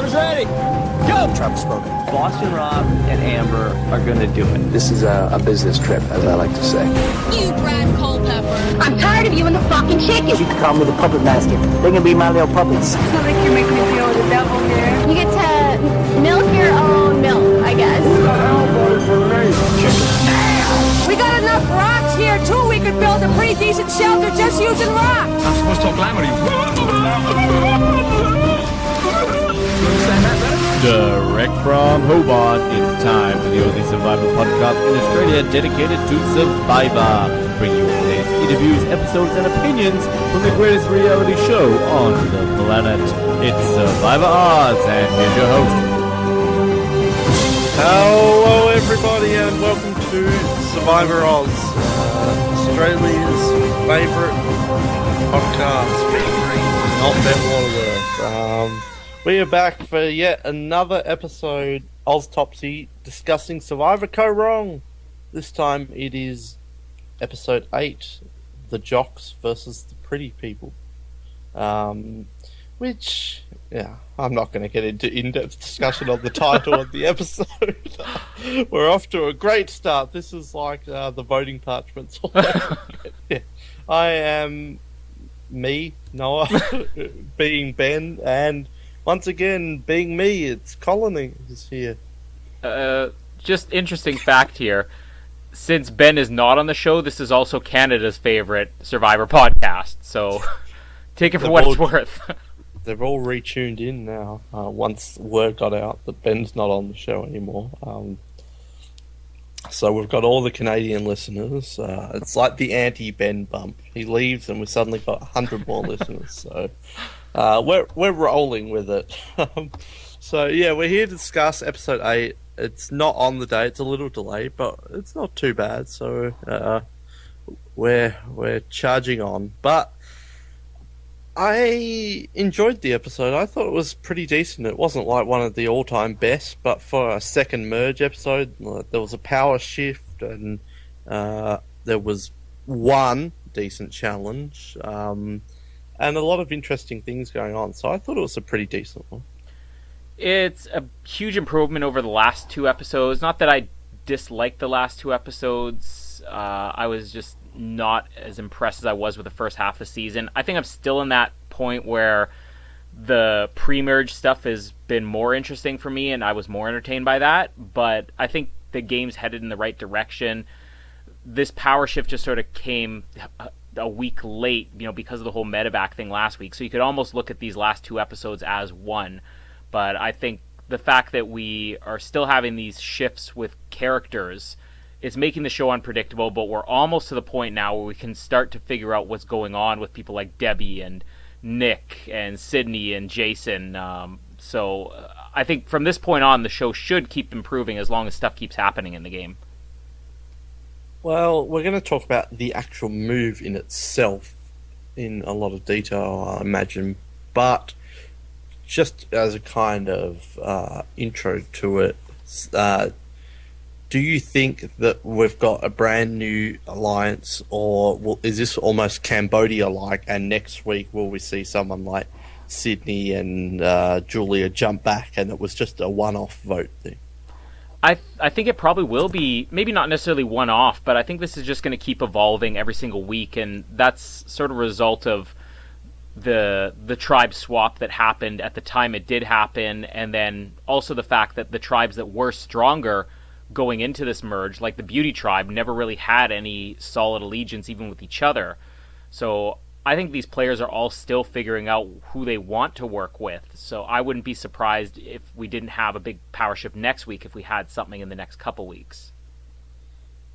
Driver's ready. Go! Travis spoken. Boston Rob and Amber are gonna do it. This is a business trip, as I like to say. You Brad Culpepper. I'm tired of you and the fucking chicken. You can call me the puppet master. They can be my little puppets. It's not like you're making me deal with the devil here. You get to milk your own milk, I guess. We got enough rocks here, too. We could build a pretty decent shelter just using rocks. I'm supposed to talk loud, Direct from Hobart, it's time for the only Survivor podcast in Australia dedicated to Survivor. Bring you all today's interviews, episodes, and opinions from the greatest reality show on the planet. It's Survivor Oz, and here's your host. Hello everybody and welcome to Survivor Oz, Australia's favourite podcast, not Waterworth. We are back for yet another episode, Oztopsy, discussing Survivor Kaoh Rong. This time it is episode 8, the jocks versus the pretty people. Which, yeah, I'm not going to get into in-depth discussion on the title of the episode. We're off to a great start. This is like the voting parchments. Yeah. I am me, Noah, being Ben, and once again, being me, it's Colony is here. Just interesting fact here. Since Ben is not on the show, this is also Canada's favorite Survivor podcast. So take it for what it's worth. They've all retuned in now. Once word got out that Ben's not on the show anymore. So we've got all the Canadian listeners. It's like the anti-Ben bump. He leaves and we've suddenly got 100 more listeners. So we're rolling with it. So yeah, we're here to discuss episode 8. It's not on the day, it's a little delayed, but it's not too bad. So we're charging on. But I enjoyed the episode. I thought it was pretty decent. It wasn't like one of the all-time best, but for a second merge episode, there was a power shift and there was one decent challenge and a lot of interesting things going on. So I thought it was a pretty decent one. It's a huge improvement over the last 2 episodes. Not that I disliked the last 2 episodes. I was just not as impressed as I was with the first half of the season. I think I'm still in that point where the pre-merge stuff has been more interesting for me and I was more entertained by that, but I think the game's headed in the right direction. This power shift just sort of came a week late, because of the whole medevac thing last week, so you could almost look at these last 2 episodes as one. But I think the fact that we are still having these shifts with characters is making the show unpredictable, but we're almost to the point now where we can start to figure out what's going on with people like Debbie and Nick and Sydney and Jason. So I think from this point on, the show should keep improving as long as stuff keeps happening in the game. Well, we're going to talk about the actual move in itself in a lot of detail, I imagine. But just as a kind of intro to it, do you think that we've got a brand new alliance, or is this almost Cambodia-like, and next week will we see someone like Sydney and Julia jump back and it was just a one-off vote thing? I think it probably will be, maybe not necessarily one-off, but I think this is just going to keep evolving every single week, and that's sort of a result of the tribe swap that happened at the time it did happen, and then also the fact that the tribes that were stronger going into this merge, like the Beauty tribe, never really had any solid allegiance even with each other. So I think these players are all still figuring out who they want to work with. So I wouldn't be surprised if we didn't have a big power shift next week if we had something in the next couple weeks.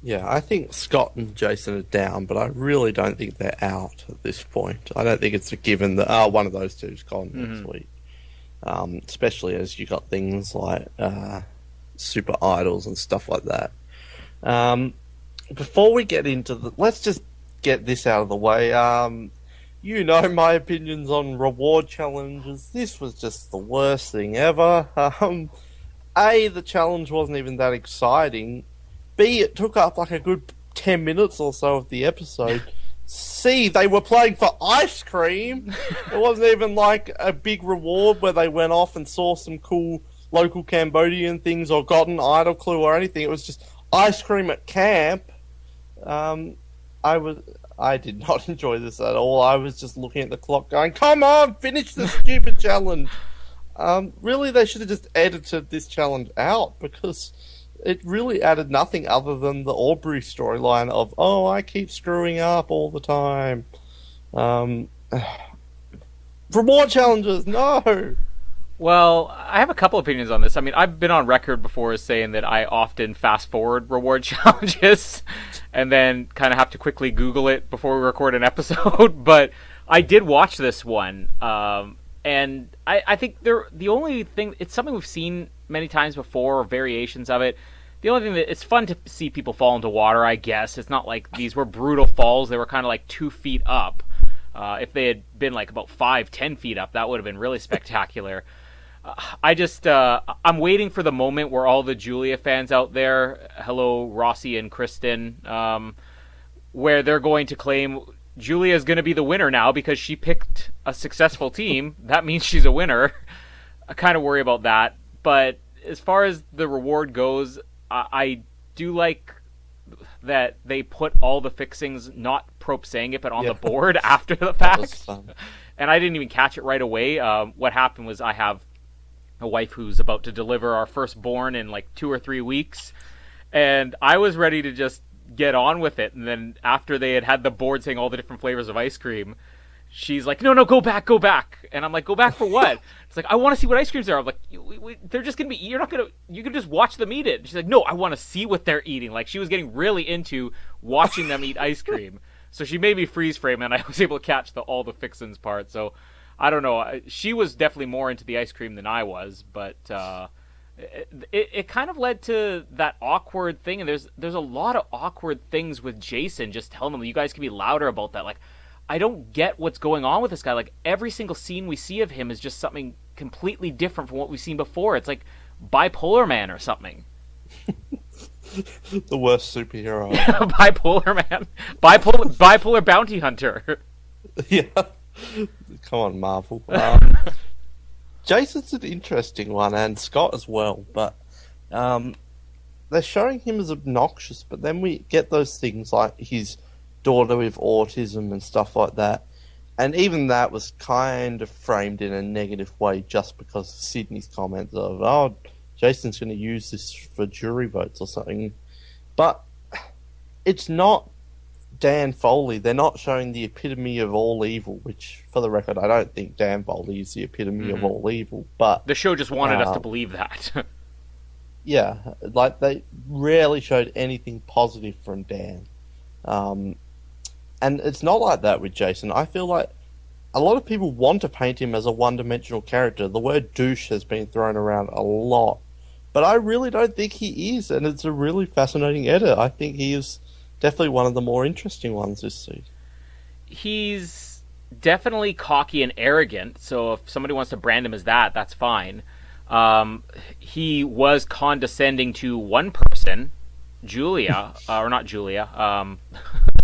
Yeah, I think Scott and Jason are down, but I really don't think they're out at this point. I don't think it's a given that one of those two's gone next week. Especially as you got things like super idols and stuff like that. Before we get into let's just get this out of the way. My opinions on reward challenges. This was just the worst thing ever. The challenge wasn't even that exciting. B, it took up like a good 10 minutes or so of the episode. See, they were playing for ice cream. It wasn't even like a big reward where they went off and saw some cool local Cambodian things or got an idol clue or anything. It was just ice cream at camp. I did not enjoy this at all. I was just looking at the clock going, come on, finish the stupid challenge. Really, they should have just edited this challenge out because it really added nothing other than the Aubrey storyline of, oh, I keep screwing up all the time. Reward challenges, no! Well, I have a couple opinions on this. I mean, I've been on record before as saying that I often fast forward reward challenges and then kind of have to quickly Google it before we record an episode. But I did watch this one, and I think the only thing, it's something we've seen many times before, or variations of it. The only thing that it's fun to see people fall into water, I guess. It's not like these were brutal falls. They were kind of like 2 feet up. If they had been like about 5-10 feet up, that would have been really spectacular. I'm waiting for the moment where all the Julia fans out there, hello Rossi and Kristen, where they're going to claim Julia is going to be the winner now because she picked a successful team. That means she's a winner. I kind of worry about that. But as far as the reward goes, I do like that they put all the fixings, not Prope saying it, but on the board after the fact. That was fun. And I didn't even catch it right away. What happened was I have a wife who's about to deliver our firstborn in like 2 or 3 weeks, and I was ready to just get on with it. And then after they had the board saying all the different flavors of ice cream, she's like, no, go back. And I'm like, go back for what? It's like, I want to see what ice creams are. I'm like, they're just going to be, you can just watch them eat it. And she's like, no, I want to see what they're eating. Like, she was getting really into watching them eat ice cream. So she made me freeze frame, and I was able to catch all the fixins part. So I don't know. She was definitely more into the ice cream than I was, but it kind of led to that awkward thing. And there's a lot of awkward things with Jason. Just telling them, you guys can be louder about that. Like, I don't get what's going on with this guy. Like, every single scene we see of him is just something completely different from what we've seen before. It's like Bipolar Man or something. The worst superhero. Bipolar Man. Bipolar bounty hunter. Yeah. Come on, Marvel. Jason's an interesting one, and Scott as well, but they're showing him as obnoxious, but then we get those things like his daughter with autism and stuff like that, and even that was kind of framed in a negative way just because of Sydney's comments of, oh, Jason's going to use this for jury votes or something. But it's not Dan Foley. They're not showing the epitome of all evil, which, for the record, I don't think Dan Foley is the epitome of all evil. But the show just wanted us to believe that. Yeah, like they rarely showed anything positive from Dan. And it's not like that with Jason. I feel like a lot of people want to paint him as a one-dimensional character. The word douche has been thrown around a lot. But I really don't think he is, and it's a really fascinating edit. I think he is definitely one of the more interesting ones this season. He's definitely cocky and arrogant, so if somebody wants to brand him as that, that's fine. He was condescending to one person, Julia, or not Julia,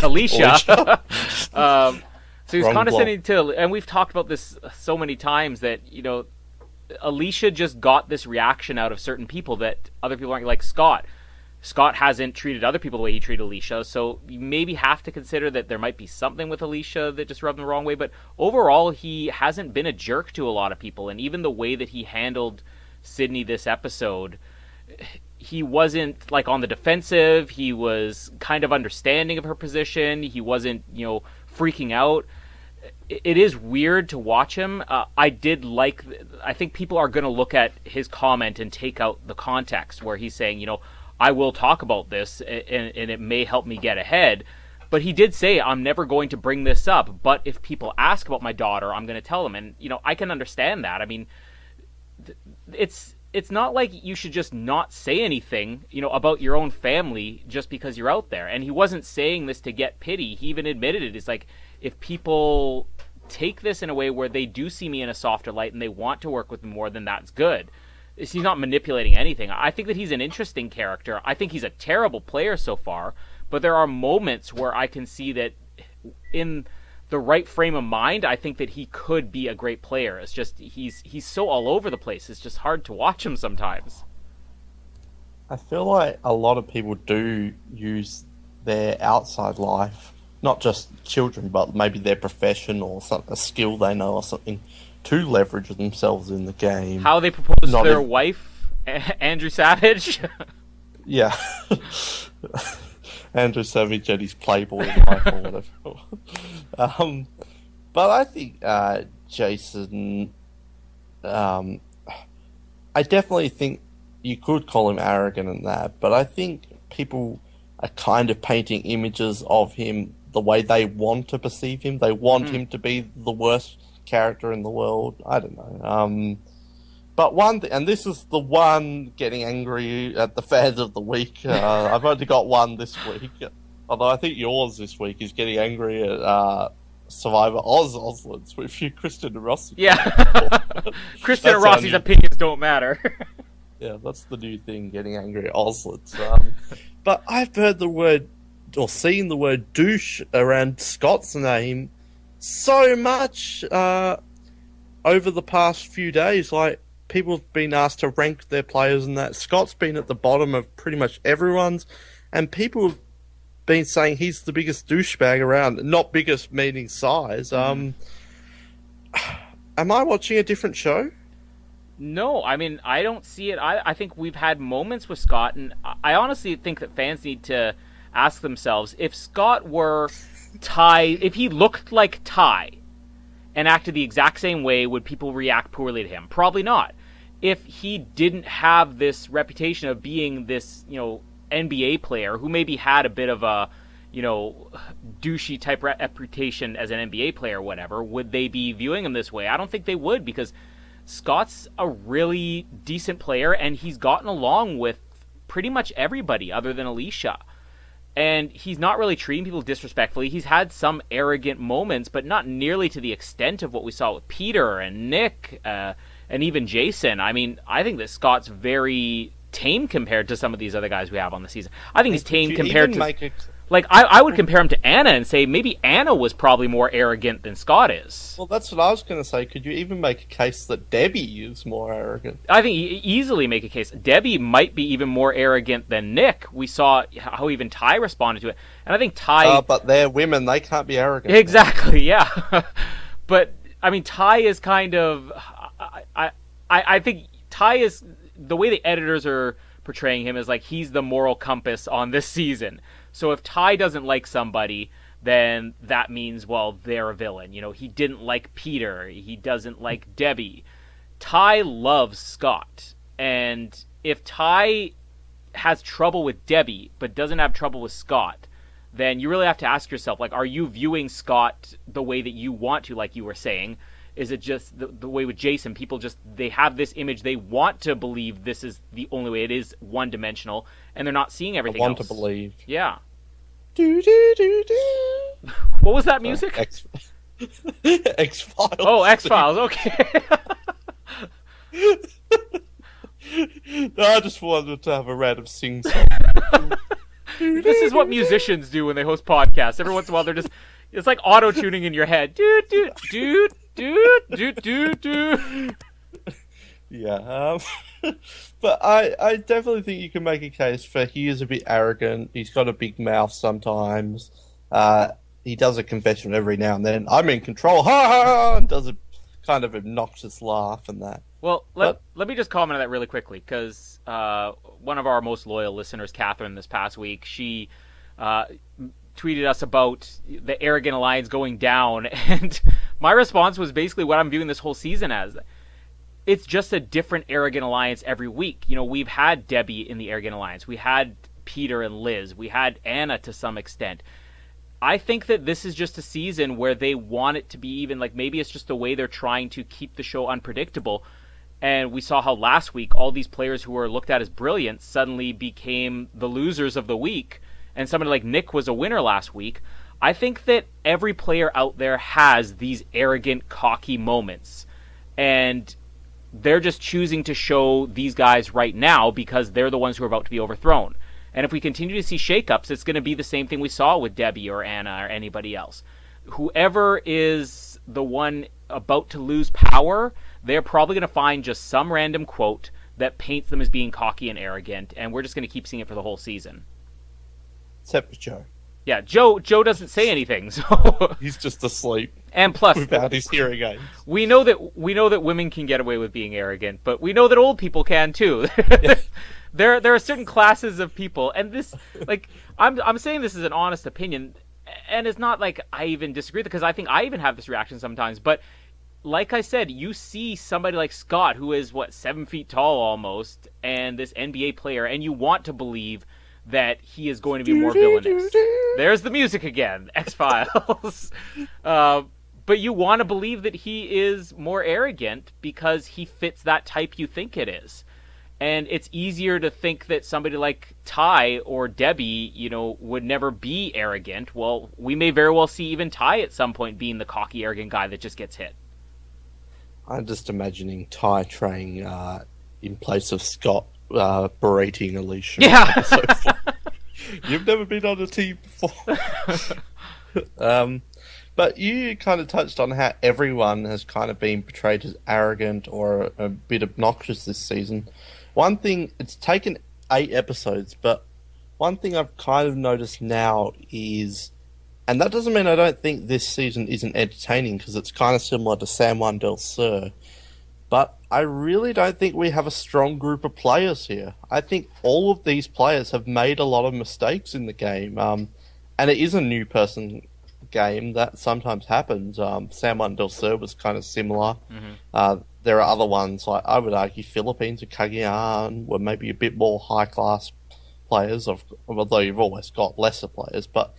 Alicia. So he's condescending to, and we've talked about this so many times that, Alicia just got this reaction out of certain people that other people aren't, like Scott. Scott hasn't treated other people the way he treated Alicia, so you maybe have to consider that there might be something with Alicia that just rubbed him the wrong way, but overall he hasn't been a jerk to a lot of people, and even the way that he handled Sydney this episode, he wasn't like on the defensive, he was kind of understanding of her position, he wasn't, freaking out. It is weird to watch him. I think people are going to look at his comment and take out the context where he's saying, I will talk about this and it may help me get ahead. But he did say, I'm never going to bring this up. But if people ask about my daughter, I'm going to tell them. And, I can understand that. I mean, it's not like you should just not say anything, about your own family just because you're out there. And he wasn't saying this to get pity. He even admitted it. It's like, if people take this in a way where they do see me in a softer light and they want to work with me more, then that's good. He's not manipulating anything. I think that he's an interesting character. I think he's a terrible player so far, but there are moments where I can see that in the right frame of mind, I think that he could be a great player. It's just he's so all over the place. It's just hard to watch him sometimes. I feel like a lot of people do use their outside life, not just children, but maybe their profession or a skill they know or something, to leverage themselves in the game. How they propose to their wife, Andrew Savage. Yeah. Andrew Savage and his Playboy life or whatever. But I think Jason... I definitely think you could call him arrogant and that, but I think people are kind of painting images of him the way they want to perceive him. They want him to be the worst character in the world. I don't know. But one thing, and this is the one getting angry at the fans of the week. I've only got one this week, although I think yours this week is getting angry at Survivor Oslets with you, Kristen and Rossi. Yeah, Kristen and Rossi's opinions don't matter. Yeah, that's the new thing, getting angry at Oslets. But I've heard the word, or seen the word douche around Scott's name so much over the past few days. Like, people have been asked to rank their players and that. Scott's been at the bottom of pretty much everyone's, and people have been saying he's the biggest douchebag around. Not biggest meaning size. Am I watching a different show? No, I mean, I don't see it. I think we've had moments with Scott, and I honestly think that fans need to ask themselves, if Scott were Ty, if he looked like Ty and acted the exact same way, would people react poorly to him? Probably not. If he didn't have this reputation of being this, NBA player who maybe had a bit of a, douchey type reputation as an NBA player or whatever, would they be viewing him this way? I don't think they would, because Scott's a really decent player, and he's gotten along with pretty much everybody other than Alicia. And he's not really treating people disrespectfully. He's had some arrogant moments, but not nearly to the extent of what we saw with Peter and Nick and even Jason. I mean, I think that Scott's very tame compared to some of these other guys we have on the season. I think he's tame compared to... I would compare him to Anna and say maybe Anna was probably more arrogant than Scott is. Well, that's what I was going to say. Could you even make a case that Debbie is more arrogant? I think you easily make a case. Debbie might be even more arrogant than Nick. We saw how even Ty responded to it. And I think Ty... but they're women. They can't be arrogant. Exactly, yeah. But, I mean, Ty is kind of... I think Ty is... The way the editors are portraying him is like he's the moral compass on this season. So if Ty doesn't like somebody, then that means, well, they're a villain. He didn't like Peter. He doesn't like Debbie. Ty loves Scott. And if Ty has trouble with Debbie but doesn't have trouble with Scott, then you really have to ask yourself, are you viewing Scott the way that you want to, like you were saying? Is it just the way with Jason? People they have this image. They want to believe this is the only way. It is one-dimensional, and they're not seeing everything else. To believe. Yeah. Do, do, do, do. What was that music? X-Files. Oh, X-Files. Okay. No, I just wanted to have a random sing song. This is what musicians do when they host podcasts. Every once in a while, it's like auto-tuning in your head. Do, do, do, do, do, do, do. Yeah, but I definitely think you can make a case for he is a bit arrogant. He's got a big mouth sometimes. He does a confession every now and then. I'm in control, ha ha, ha, and does a kind of obnoxious laugh and that. Well, let me just comment on that really quickly, because one of our most loyal listeners, Catherine, this past week, she tweeted us about the Arrogant Alliance going down, and my response was basically what I'm viewing this whole season as. It's just a different Arrogant Alliance every week. We've had Debbie in the Arrogant Alliance. We had Peter and Liz. We had Anna to some extent. I think that this is just a season where they want it to be even, maybe it's just the way they're trying to keep the show unpredictable. And we saw how last week all these players who were looked at as brilliant suddenly became the losers of the week. And somebody like Nick was a winner last week. I think that every player out there has these arrogant, cocky moments. And they're just choosing to show these guys right now because they're the ones who are about to be overthrown. And if we continue to see shakeups, it's going to be the same thing we saw with Debbie or Anna or anybody else. Whoever is the one about to lose power, they're probably going to find just some random quote that paints them as being cocky and arrogant, and we're just going to keep seeing it for the whole season. Except for Joe. Yeah, Joe doesn't say anything, so He's just asleep. And plus, without his hearing aids. We know that women can get away with being arrogant, but we know that old people can too. Yeah. There are certain classes of people, and this, like, I'm saying this is an honest opinion, and it's not like I even disagree, because I think I even have this reaction sometimes, but like I said, you see somebody like Scott, who is, 7 feet tall almost, and this NBA player, and you want to believe that he is going to be more villainous. There's the music again, X-Files. But you want to believe that he is more arrogant because he fits that type you think it is. And it's easier to think that somebody like Ty or Debbie, would never be arrogant. Well, we may very well see even Ty at some point being the cocky, arrogant guy that just gets hit. I'm just imagining Ty training in place of Scott berating Alicia. Yeah. You've never been on a team before. But you kind of touched on how everyone has kind of been portrayed as arrogant or a bit obnoxious this season. One thing, it's taken 8 episodes, but one thing I've kind of noticed now is, and that doesn't mean I don't think this season isn't entertaining, because it's kind of similar to San Juan del Sur, but I really don't think we have a strong group of players here. I think all of these players have made a lot of mistakes in the game, and it is a new person game that sometimes happens. San Juan del Sur was kind of similar. Mm-hmm. There are other ones, like I would argue Philippines or Cagayan were maybe a bit more high-class players, although you've always got lesser players, but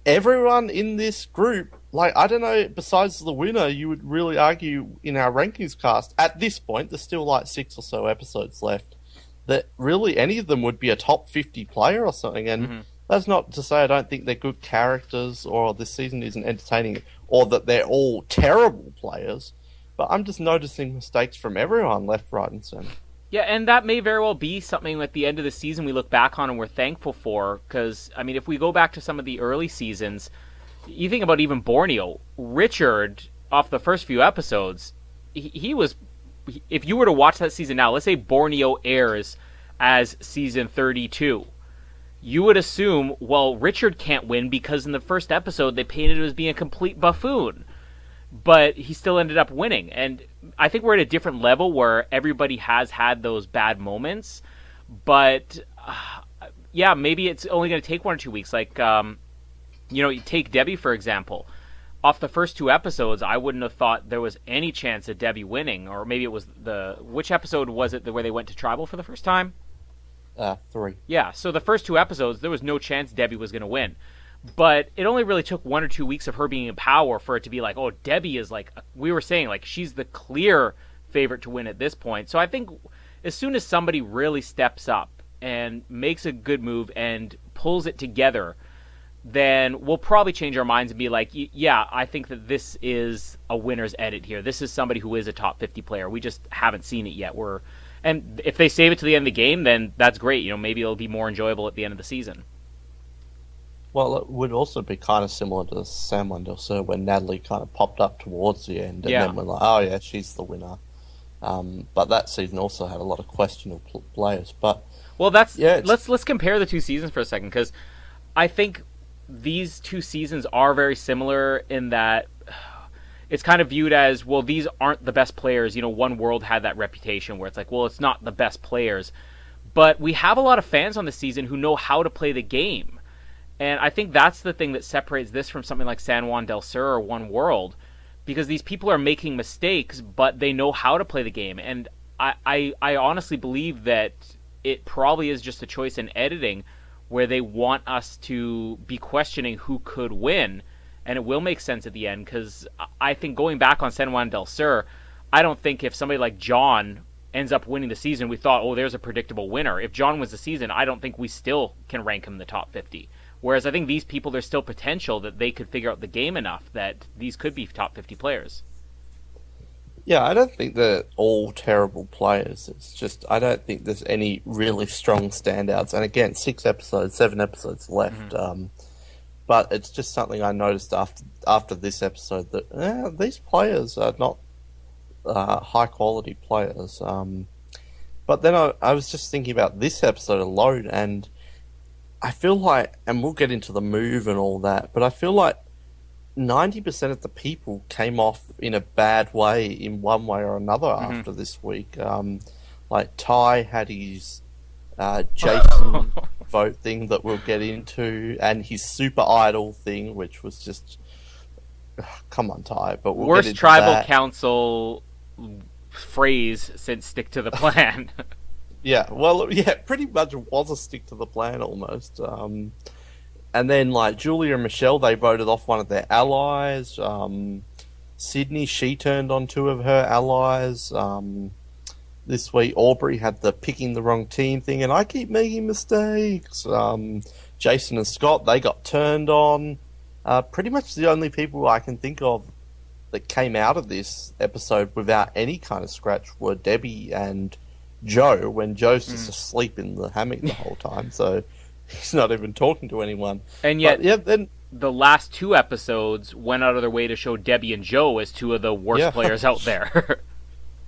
everyone in this group, I don't know, besides the winner, you would really argue in our rankings cast, at this point, there's still 6 or so episodes left, that really any of them would be a top 50 player or something, and that's not to say I don't think they're good characters, or this season isn't entertaining, or that they're all terrible players, but I'm just noticing mistakes from everyone, left, right, and center. Yeah, and that may very well be something at the end of the season we look back on and we're thankful for, because, if we go back to some of the early seasons, you think about even Borneo, Richard, off the first few episodes, he was, if you were to watch that season now, let's say Borneo airs as season 32, you would assume, well, Richard can't win because in the first episode they painted him as being a complete buffoon. But he still ended up winning. And I think we're at a different level where everybody has had those bad moments. But, yeah, maybe it's only going to take 1 or 2 weeks. You take Debbie, for example. Off the first 2 episodes, I wouldn't have thought there was any chance of Debbie winning. Or maybe it was which episode was it where they went to tribal for the first time? 3. Yeah, so the first 2 episodes, there was no chance Debbie was going to win. But it only really took 1 or 2 weeks of her being in power for it to be oh, Debbie is we were saying, she's the clear favorite to win at this point. So I think as soon as somebody really steps up and makes a good move and pulls it together, then we'll probably change our minds and be yeah, I think that this is a winner's edit here. This is somebody who is a top 50 player. We just haven't seen it yet. And if they save it to the end of the game, then that's great. Maybe it'll be more enjoyable at the end of the season. Well, it would also be kind of similar to San Juan del Sur, where Natalie kind of popped up towards the end, and then we're oh yeah, she's the winner. But that season also had a lot of questionable players. But let's compare the 2 seasons for a second, because I think these 2 seasons are very similar in that it's kind of viewed as, well, these aren't the best players. One World had that reputation where it's well, it's not the best players, but we have a lot of fans on the season who know how to play the game. And I think that's the thing that separates this from something like San Juan del Sur or One World, because these people are making mistakes, but they know how to play the game. And I honestly believe that it probably is just a choice in editing where they want us to be questioning who could win, and it will make sense at the end, because I think going back on San Juan del Sur, I don't think if somebody like John ends up winning the season, we thought, oh, there's a predictable winner. If John wins the season, I don't think we still can rank him in the top 50. Whereas I think these people, there's still potential that they could figure out the game enough that these could be top 50 players. Yeah, I don't think they're all terrible players. It's just I don't think there's any really strong standouts. And again, 7 episodes left. But it's just something I noticed after this episode that these players are not high quality players. But then I was just thinking about this episode alone, and I feel like, and we'll get into the move and all that, but I feel like 90% of the people came off in a bad way in one way or another after this week. Like Ty had his Jason vote thing that we'll get into, and his super idol thing, which was just come on, Ty. But we'll worst get into tribal that. council phrase since "stick to the plan." Yeah, well, yeah, pretty much it was a stick to the plan almost. And then, like, Julia and Michelle, they voted off one of their allies. Sydney, she turned on 2 of her allies. This week, Aubrey had the picking the wrong team thing, and I keep making mistakes. Jason and Scott, they got turned on. Pretty much the only people I can think of that came out of this episode without any kind of scratch were Debbie and Joe, when Joe's just asleep in the hammock the whole time, so he's not even talking to anyone. And yet, then the last 2 episodes went out of their way to show Debbie and Joe as 2 of the worst players out there.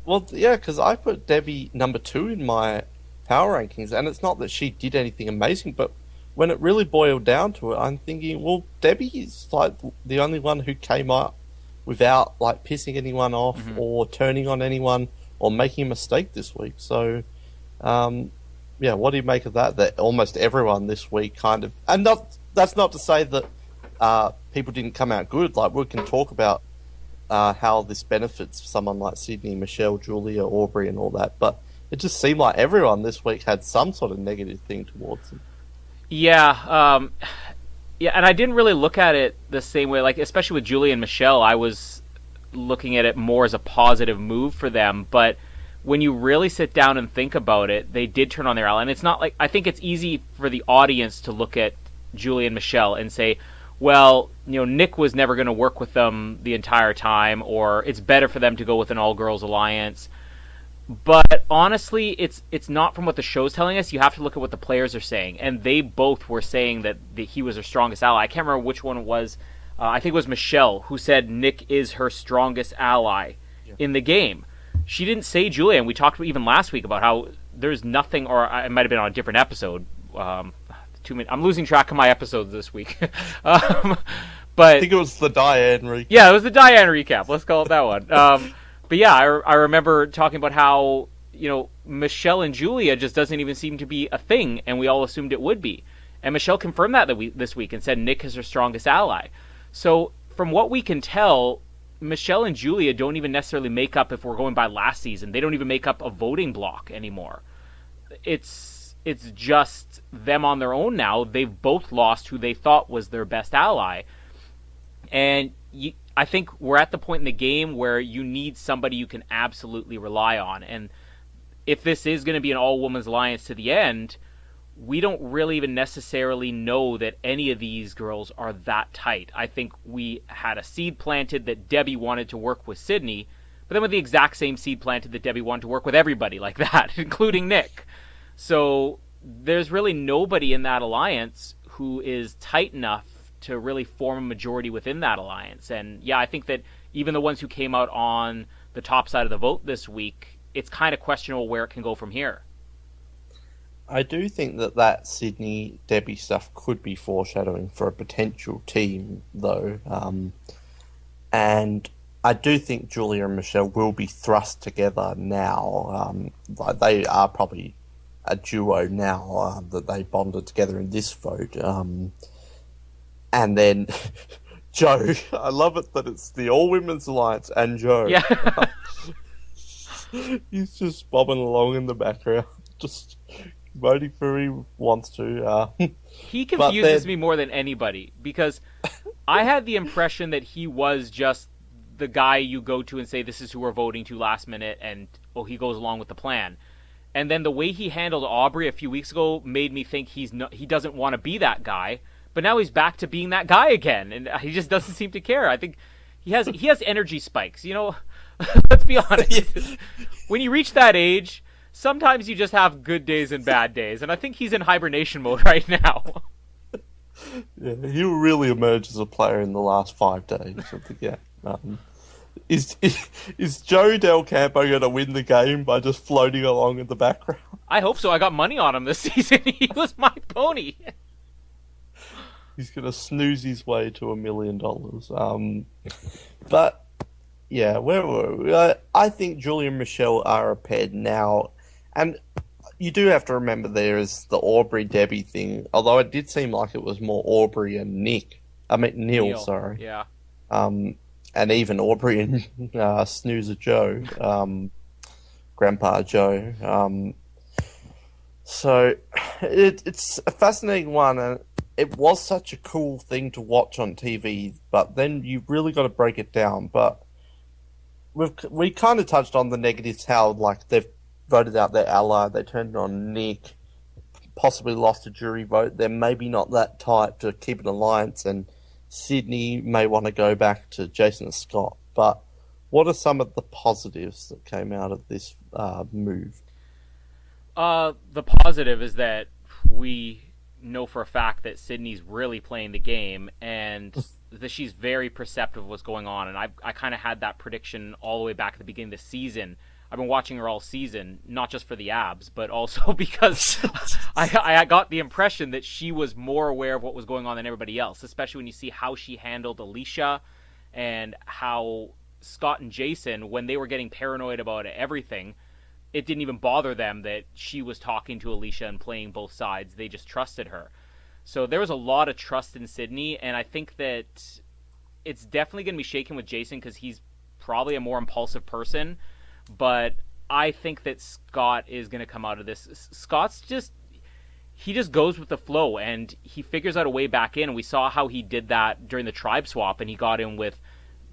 Well, yeah, because I put Debbie number 2 in my power rankings, and it's not that she did anything amazing, but when it really boiled down to it, I'm thinking, well, Debbie is like the only one who came up without like pissing anyone off or turning on anyone or making a mistake this week. So, yeah, what do you make of that? That almost everyone this week kind of, and that's not to say that people didn't come out good. Like, we can talk about how this benefits someone like Sydney, Michelle, Julia, Aubrey, and all that, but it just seemed like everyone this week had some sort of negative thing towards them. Yeah, and I didn't really look at it the same way. Like, especially with Julia and Michelle, I was looking at it more as a positive move for them. But when you really sit down and think about it, they did turn on their ally. And it's not like, I think it's easy for the audience to look at Julia and Michelle and say, well, you know, Nick was never going to work with them the entire time, or it's better for them to go with an all-girls alliance. But honestly, it's not from what the show's telling us. You have to look at what the players are saying. And they both were saying that he was their strongest ally. I can't remember which one it was. I think it was Michelle who said Nick is her strongest ally in the game. She didn't say Julia, and we talked even last week about how there's nothing, or it might have been on a different episode. I'm losing track of my episodes this week. But I think it was the Diane recap. Yeah, it was the Diane recap. Let's call it that one. But yeah, I remember talking about how, you know, Michelle and Julia just doesn't even seem to be a thing, and we all assumed it would be. And Michelle confirmed that this week and said Nick is her strongest ally. So from what we can tell, Michelle and Julia don't even necessarily make up, if we're going by last season, they don't even make up a voting block anymore. It's just them on their own now. They've both lost who they thought was their best ally. And I think we're at the point in the game where you need somebody you can absolutely rely on. And if this is going to be an all-women's alliance to the end, we don't really even necessarily know that any of these girls are that tight. I think we had a seed planted that Debbie wanted to work with Sydney, but then with the exact same seed planted that Debbie wanted to work with everybody like that, including Nick. So there's really nobody in that alliance who is tight enough to really form a majority within that alliance. And yeah, I think that even the ones who came out on the top side of the vote this week, it's kind of questionable where it can go from here. I do think that Sydney Debbie stuff could be foreshadowing for a potential team, though. And I do think Julia and Michelle will be thrust together now. They are probably a duo now that they bonded together in this vote. And then Joe, I love it that it's the all-women's alliance and Joe. Yeah. He's just bobbing along in the background, just voting for who he wants to. He confuses me more than anybody, because I had the impression that he was just the guy you go to and say, this is who we're voting to last minute, and he goes along with the plan. And then the way he handled Aubrey a few weeks ago made me think he doesn't want to be that guy. But now he's back to being that guy again, and he just doesn't seem to care. I think he has energy spikes. You know, Let's be honest. When you reach that age, sometimes you just have good days and bad days, and I think he's in hibernation mode right now. Yeah, he'll really emerge as a player in the last 5 days of the game. Is Joe Del Campo going to win the game by just floating along in the background? I hope so. I got money on him this season. He was my pony. He's going to snooze his way to $1 million. But, yeah, where were we? I think Julia and Michelle are a pair now. And you do have to remember there is the Aubrey-Debbie thing, although it did seem like it was more Aubrey and Neil, sorry. Yeah. And even Aubrey and Snoozer Joe, Grandpa Joe. So it's a fascinating one, and it was such a cool thing to watch on TV, but then you really got to break it down. But we kind of touched on the negatives, how like they've voted out their ally, they turned on Nick, possibly lost a jury vote. They're maybe not that tight to keep an alliance, and Sydney may want to go back to Jason and Scott. But what are some of the positives that came out of this move? The positive is that we know for a fact that Sydney's really playing the game, and that she's very perceptive of what's going on. And I kind of had that prediction all the way back at the beginning of the season. I've been watching her all season, not just for the abs, but also because I got the impression that she was more aware of what was going on than everybody else, especially when you see how she handled Alicia and how Scott and Jason, when they were getting paranoid about everything, it didn't even bother them that she was talking to Alicia and playing both sides. They just trusted her. So there was a lot of trust in Sydney, and I think that it's definitely going to be shaken with Jason because he's probably a more impulsive person. But I think that Scott is going to come out of this. He just goes with the flow, and he figures out a way back in. And we saw how he did that during the tribe swap, and he got in with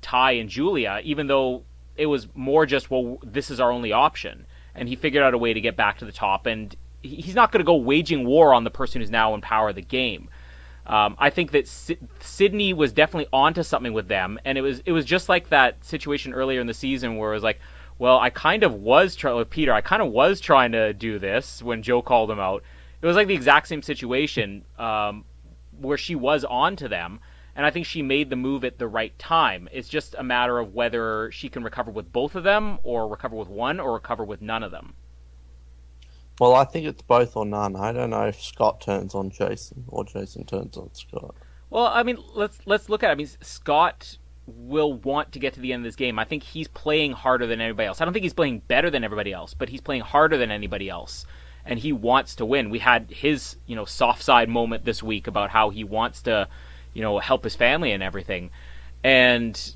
Ty and Julia, even though it was more just, well, this is our only option. And he figured out a way to get back to the top, and he's not going to go waging war on the person who's now in power of the game. I think that Sydney was definitely onto something with them, and it was just like that situation earlier in the season where it was like, well, I kind of was trying to do this when Joe called him out. It was like the exact same situation where she was on to them, and I think she made the move at the right time. It's just a matter of whether she can recover with both of them, or recover with one, or recover with none of them. Well, I think it's both or none. I don't know if Scott turns on Jason or Jason turns on Scott. Well, I mean, let's look at it. I mean, Scott will want to get to the end of this game. I think he's playing harder than anybody else. I don't think he's playing better than everybody else, but he's playing harder than anybody else, and he wants to win. We had his, soft side moment this week about how he wants to, help his family and everything. And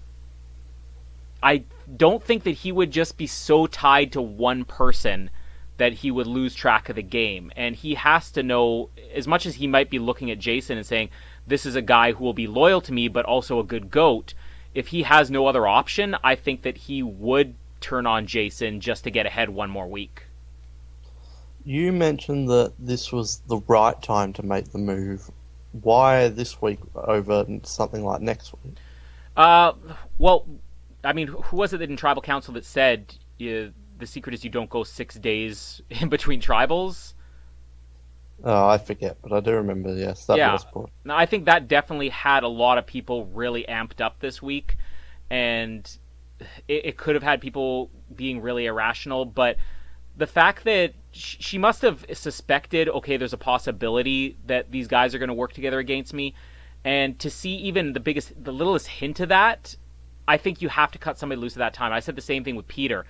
I don't think that he would just be so tied to one person that he would lose track of the game. And he has to know, as much as he might be looking at Jason and saying, this is a guy who will be loyal to me, but also a good GOAT, if he has no other option, I think that he would turn on Jason just to get ahead one more week. You mentioned that this was the right time to make the move. Why this week over something like next week? Well, I mean, who was it in Tribal Council that said the secret is you don't go 6 days in between tribals? Oh, I forget, but I do remember, yes. That was brought. Now, I think that definitely had a lot of people really amped up this week, and it could have had people being really irrational, but the fact that she must have suspected, okay, there's a possibility that these guys are going to work together against me, and to see even the littlest hint of that, I think you have to cut somebody loose at that time. I said the same thing with Peter.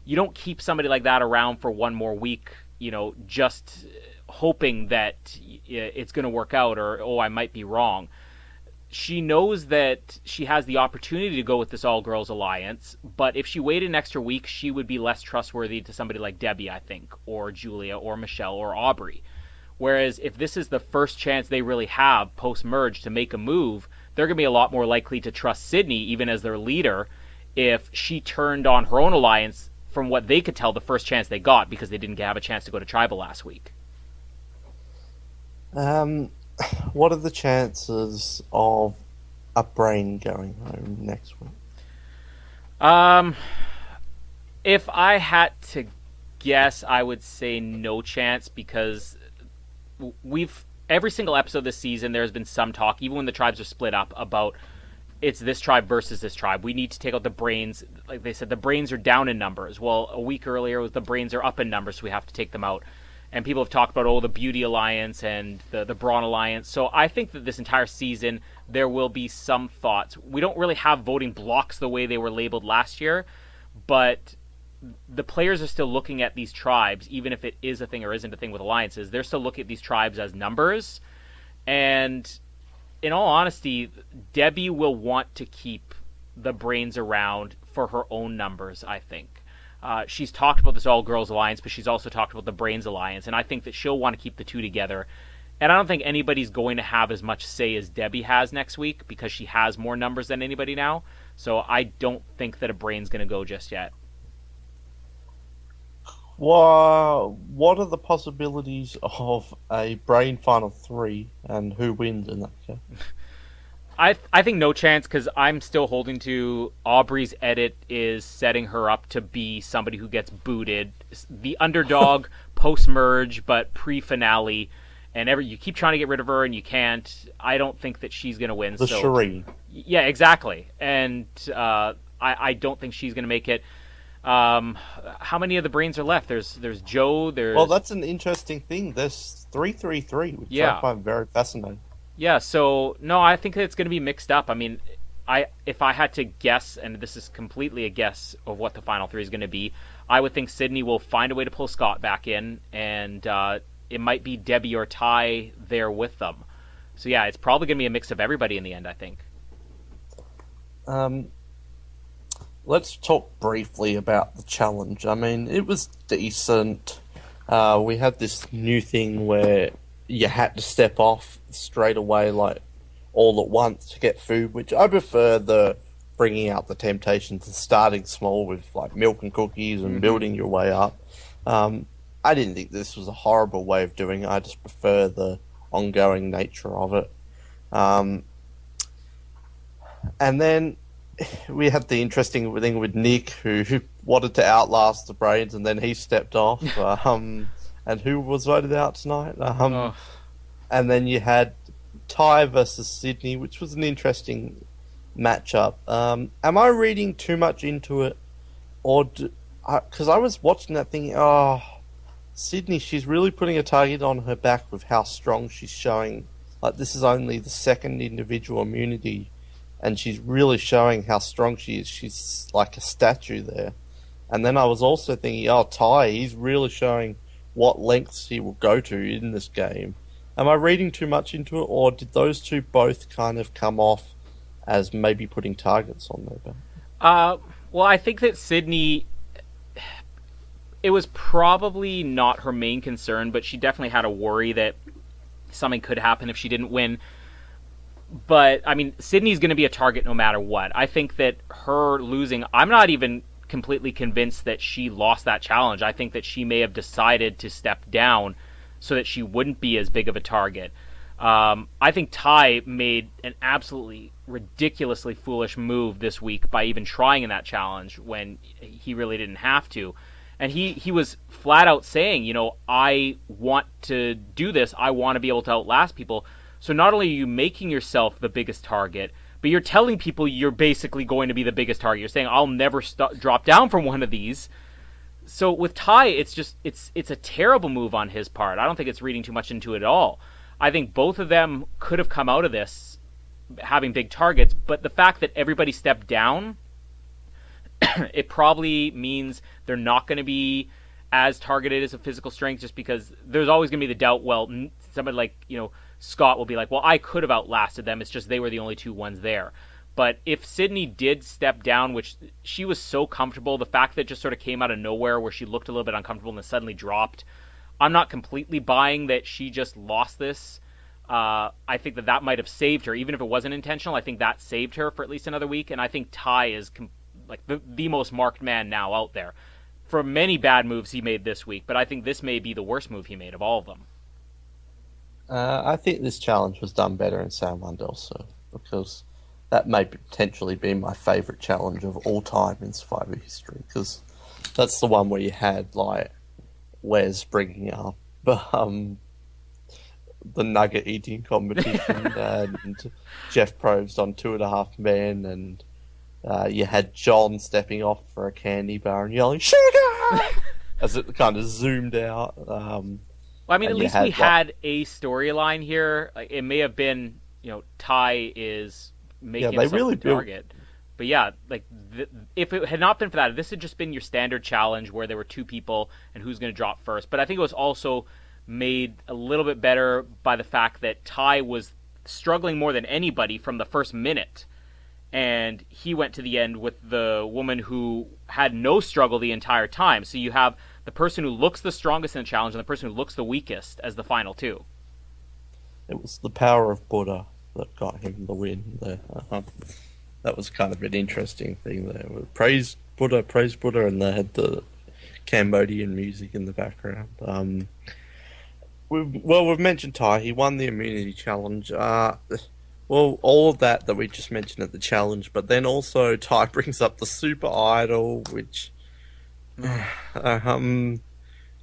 You don't keep somebody like that around for one more week, just hoping that it's going to work out, or, oh, I might be wrong. She knows that she has the opportunity to go with this all-girls alliance, but if she waited an extra week, she would be less trustworthy to somebody like Debbie, I think, or Julia, or Michelle, or Aubrey. Whereas if this is the first chance they really have post-merge to make a move, they're going to be a lot more likely to trust Sydney, even as their leader, if she turned on her own alliance from what they could tell the first chance they got, because they didn't have a chance to go to Tribal last week. What are the chances of a brain going home next week? I If I had to guess, I would say no chance, because every single episode this season, there's been some talk, even when the tribes are split up, about it's this tribe versus this tribe. We need to take out the brains. Like they said, the brains are down in numbers. Well, a week earlier, the brains are up in numbers, so we have to take them out. And people have talked about, the Beauty Alliance and the Brawn Alliance. So I think that this entire season, there will be some thoughts. We don't really have voting blocks the way they were labeled last year, but the players are still looking at these tribes, even if it is a thing or isn't a thing with alliances, they're still looking at these tribes as numbers. And in all honesty, Debbie will want to keep the brains around for her own numbers, I think. She's talked about this all-girls alliance, but she's also talked about the brains alliance, and I think that she'll want to keep the two together. And I don't think anybody's going to have as much say as Debbie has next week, because she has more numbers than anybody now. So I don't think that a brain's going to go just yet. Well, what are the possibilities of a brain final 3, and who wins in that case? I think no chance, because I'm still holding to Aubrey's edit is setting her up to be somebody who gets booted. The underdog post-merge, but pre-finale. And you keep trying to get rid of her, and you can't. I don't think that she's going to win. The Shireen. Yeah, exactly. And I don't think she's going to make it. How many of the brains are left? There's Joe. Well, that's an interesting thing. There's 333, which I find very fascinating. Yeah, so no, I think it's going to be mixed up. I mean, if I had to guess, and this is completely a guess of what the final 3 is going to be, I would think Sydney will find a way to pull Scott back in, and it might be Debbie or Ty there with them. So yeah, it's probably going to be a mix of everybody in the end, I think. Let's talk briefly about the challenge. I mean, it was decent. We had this new thing where you had to step off straight away, like all at once, to get food, which I prefer the bringing out the temptations and starting small with like milk and cookies and building your way up. I didn't think this was a horrible way of doing it. I just prefer the ongoing nature of it. And then we had the interesting thing with Nick, who wanted to outlast the brains, and then he stepped off. And who was voted out tonight? And then you had Ty versus Sydney, which was an interesting matchup. Am I reading too much into it? Or because I was watching that thing, Sydney, she's really putting a target on her back with how strong she's showing. Like, this is only the second individual immunity, and she's really showing how strong she is. She's like a statue there. And then I was also thinking, Ty, he's really showing what lengths he will go to in this game. Am I reading too much into it, or did those two both kind of come off as maybe putting targets on their back? Well, I think that Sydney, it was probably not her main concern, but she definitely had a worry that something could happen if she didn't win. But, I mean, Sydney's going to be a target no matter what. I think that her losing, I'm not even completely convinced that she lost that challenge. I think that she may have decided to step down so that she wouldn't be as big of a target. I think Ty made an absolutely ridiculously foolish move this week by even trying in that challenge when he really didn't have to. And he was flat out saying, I want to do this. I want to be able to outlast people. So not only are you making yourself the biggest target, but you're telling people you're basically going to be the biggest target. You're saying, I'll never drop down from one of these. So with Ty, it's a terrible move on his part. I don't think it's reading too much into it at all. I think both of them could have come out of this having big targets, but the fact that everybody stepped down, it probably means they're not going to be as targeted as a physical strength, just because there's always going to be the doubt, well, somebody like, Scott will be like, well, I could have outlasted them. It's just they were the only two ones there. But if Sydney did step down, which she was so comfortable, the fact that it just sort of came out of nowhere where she looked a little bit uncomfortable and then suddenly dropped, I'm not completely buying that she just lost this. I think that might have saved her. Even if it wasn't intentional, I think that saved her for at least another week. And I think Ty is like the most marked man now out there. For many bad moves he made this week, but I think this may be the worst move he made of all of them. I think this challenge was done better in San Juan del Sur, because that may potentially be my favourite challenge of all time in Survivor history, because That's the one where you had, like, Wes bringing up the nugget eating competition and Jeff Probst on 2.5 Men, and you had John stepping off for a candy bar and yelling "Sugar!" as it kind of zoomed out. Well, I mean, at least we had a storyline here. Like, it may have been, Ty is making himself really the target. But yeah, like, if it had not been for that, if this had just been your standard challenge where there were two people and who's going to drop first. But I think it was also made a little bit better by the fact that Ty was struggling more than anybody from the first minute. And he went to the end with the woman who had no struggle the entire time. So you have the person who looks the strongest in the challenge and the person who looks the weakest as the final two. It was the power of Buddha that got him the win there. That was kind of an interesting thing there. Praise Buddha, and they had the Cambodian music in the background. We've mentioned Ty. He won the immunity challenge. All of that we just mentioned at the challenge, but then also Ty brings up the super idol, which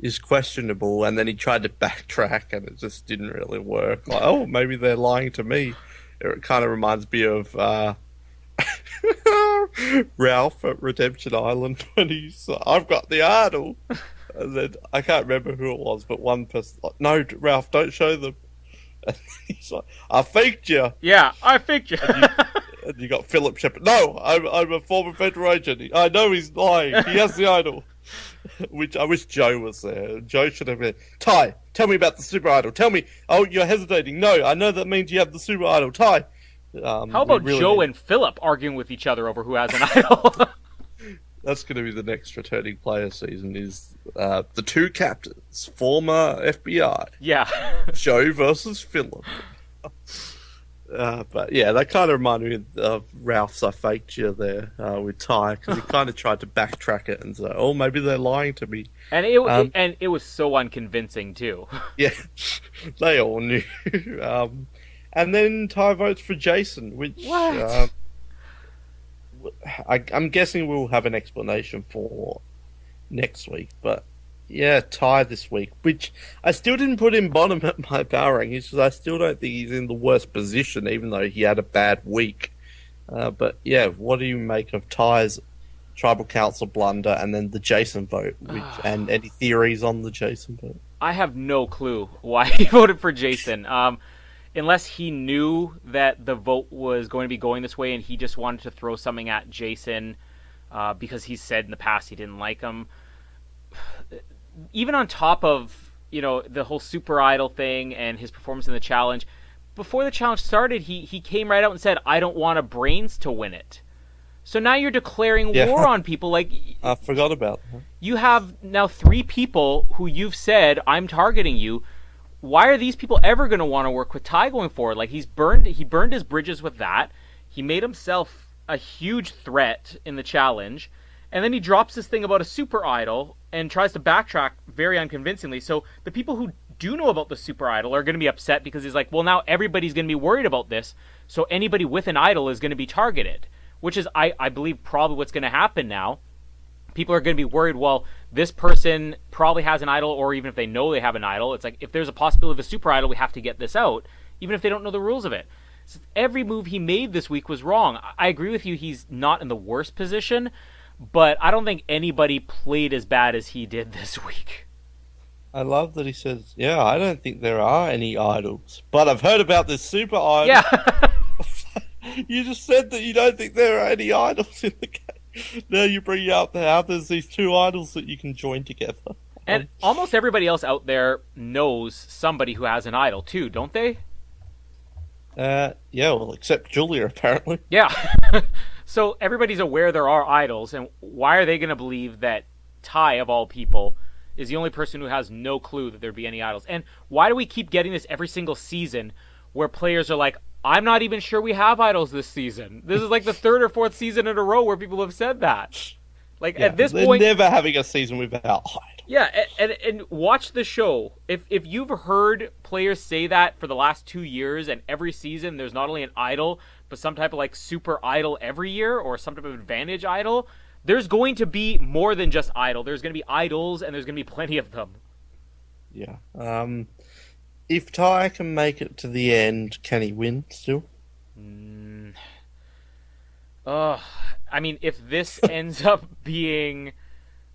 is questionable, and then he tried to backtrack and it just didn't really work. Like, oh, maybe they're lying to me. It kind of reminds me of Ralph at Redemption Island when he's I've got the idol, and then I can't remember who it was, but one person like, no, Ralph, don't show them. And he's like, I faked you. Yeah, I faked you. And you got Philip Shepard. No, I'm a former federal agent. I know he's lying. He has the idol. Which I wish Joe was there. Joe should have been. Ty, tell me about the super idol. Tell me. Oh, you're hesitating. No, I know that means you have the super idol. Ty. How about Joe and Philip arguing with each other over who has an idol? That's going to be the next returning player season, is the two captains, former FBI. Yeah. Joe versus Philip. But yeah, that kind of reminded me of Ralph's I faked you there with Ty, because he kind of tried to backtrack it and say, oh, maybe they're lying to me. And it was so unconvincing, too. Yeah, they all knew. And then Ty votes for Jason, which... What? I'm guessing we'll have an explanation for next week, but yeah, Ty this week, which I still didn't put him bottom at my power rankings, because I still don't think he's in the worst position, even though he had a bad week. But yeah, what do you make of Ty's tribal council blunder and then the Jason vote, and any theories on the Jason vote? I have no clue why he voted for Jason. Unless he knew that the vote was going to be going this way and he just wanted to throw something at Jason because he said in the past he didn't like him. Even on top of, the whole Super Idol thing and his performance in the challenge, before the challenge started, he came right out and said, I don't want a brains to win it. So now you're declaring war on people. Like, I forgot about that. You have now 3 people who you've said, I'm targeting you. Why are these people ever going to want to work with Ty going forward? Like, he burned his bridges with that. He made himself a huge threat in the challenge, and then he drops this thing about a super idol and tries to backtrack very unconvincingly. So the people who do know about the super idol are going to be upset because he's like, well, now everybody's going to be worried about this, so anybody with an idol is going to be targeted, which is, I believe, probably what's going to happen now. People are going to be worried, well, this person probably has an idol, or even if they know they have an idol, it's like, if there's a possibility of a super idol, we have to get this out, even if they don't know the rules of it. So every move he made this week was wrong. I agree with you, he's not in the worst position, but I don't think anybody played as bad as he did this week. I love that he says, yeah, I don't think there are any idols, but I've heard about this super idol. Yeah. You just said that you don't think there are any idols in the game. Now you bring up how there's these 2 idols that you can join together. And almost everybody else out there knows somebody who has an idol too, don't they? Yeah, well, except Julia, apparently. Yeah. So everybody's aware there are idols, and why are they going to believe that Ty, of all people, is the only person who has no clue that there'd be any idols? And why do we keep getting this every single season where players are like, I'm not even sure we have idols this season. This is like the 3rd or 4th season in a row where people have said that. Like, at this point, they're never having a season without idols. Yeah, and watch the show. If you've heard players say that for the last 2 years, and every season there's not only an idol, but some type of like super idol every year, or some type of advantage idol, there's going to be more than just idol. There's going to be idols, and there's going to be plenty of them. Yeah. If Ty can make it to the end, can he win still? I mean, if this ends up being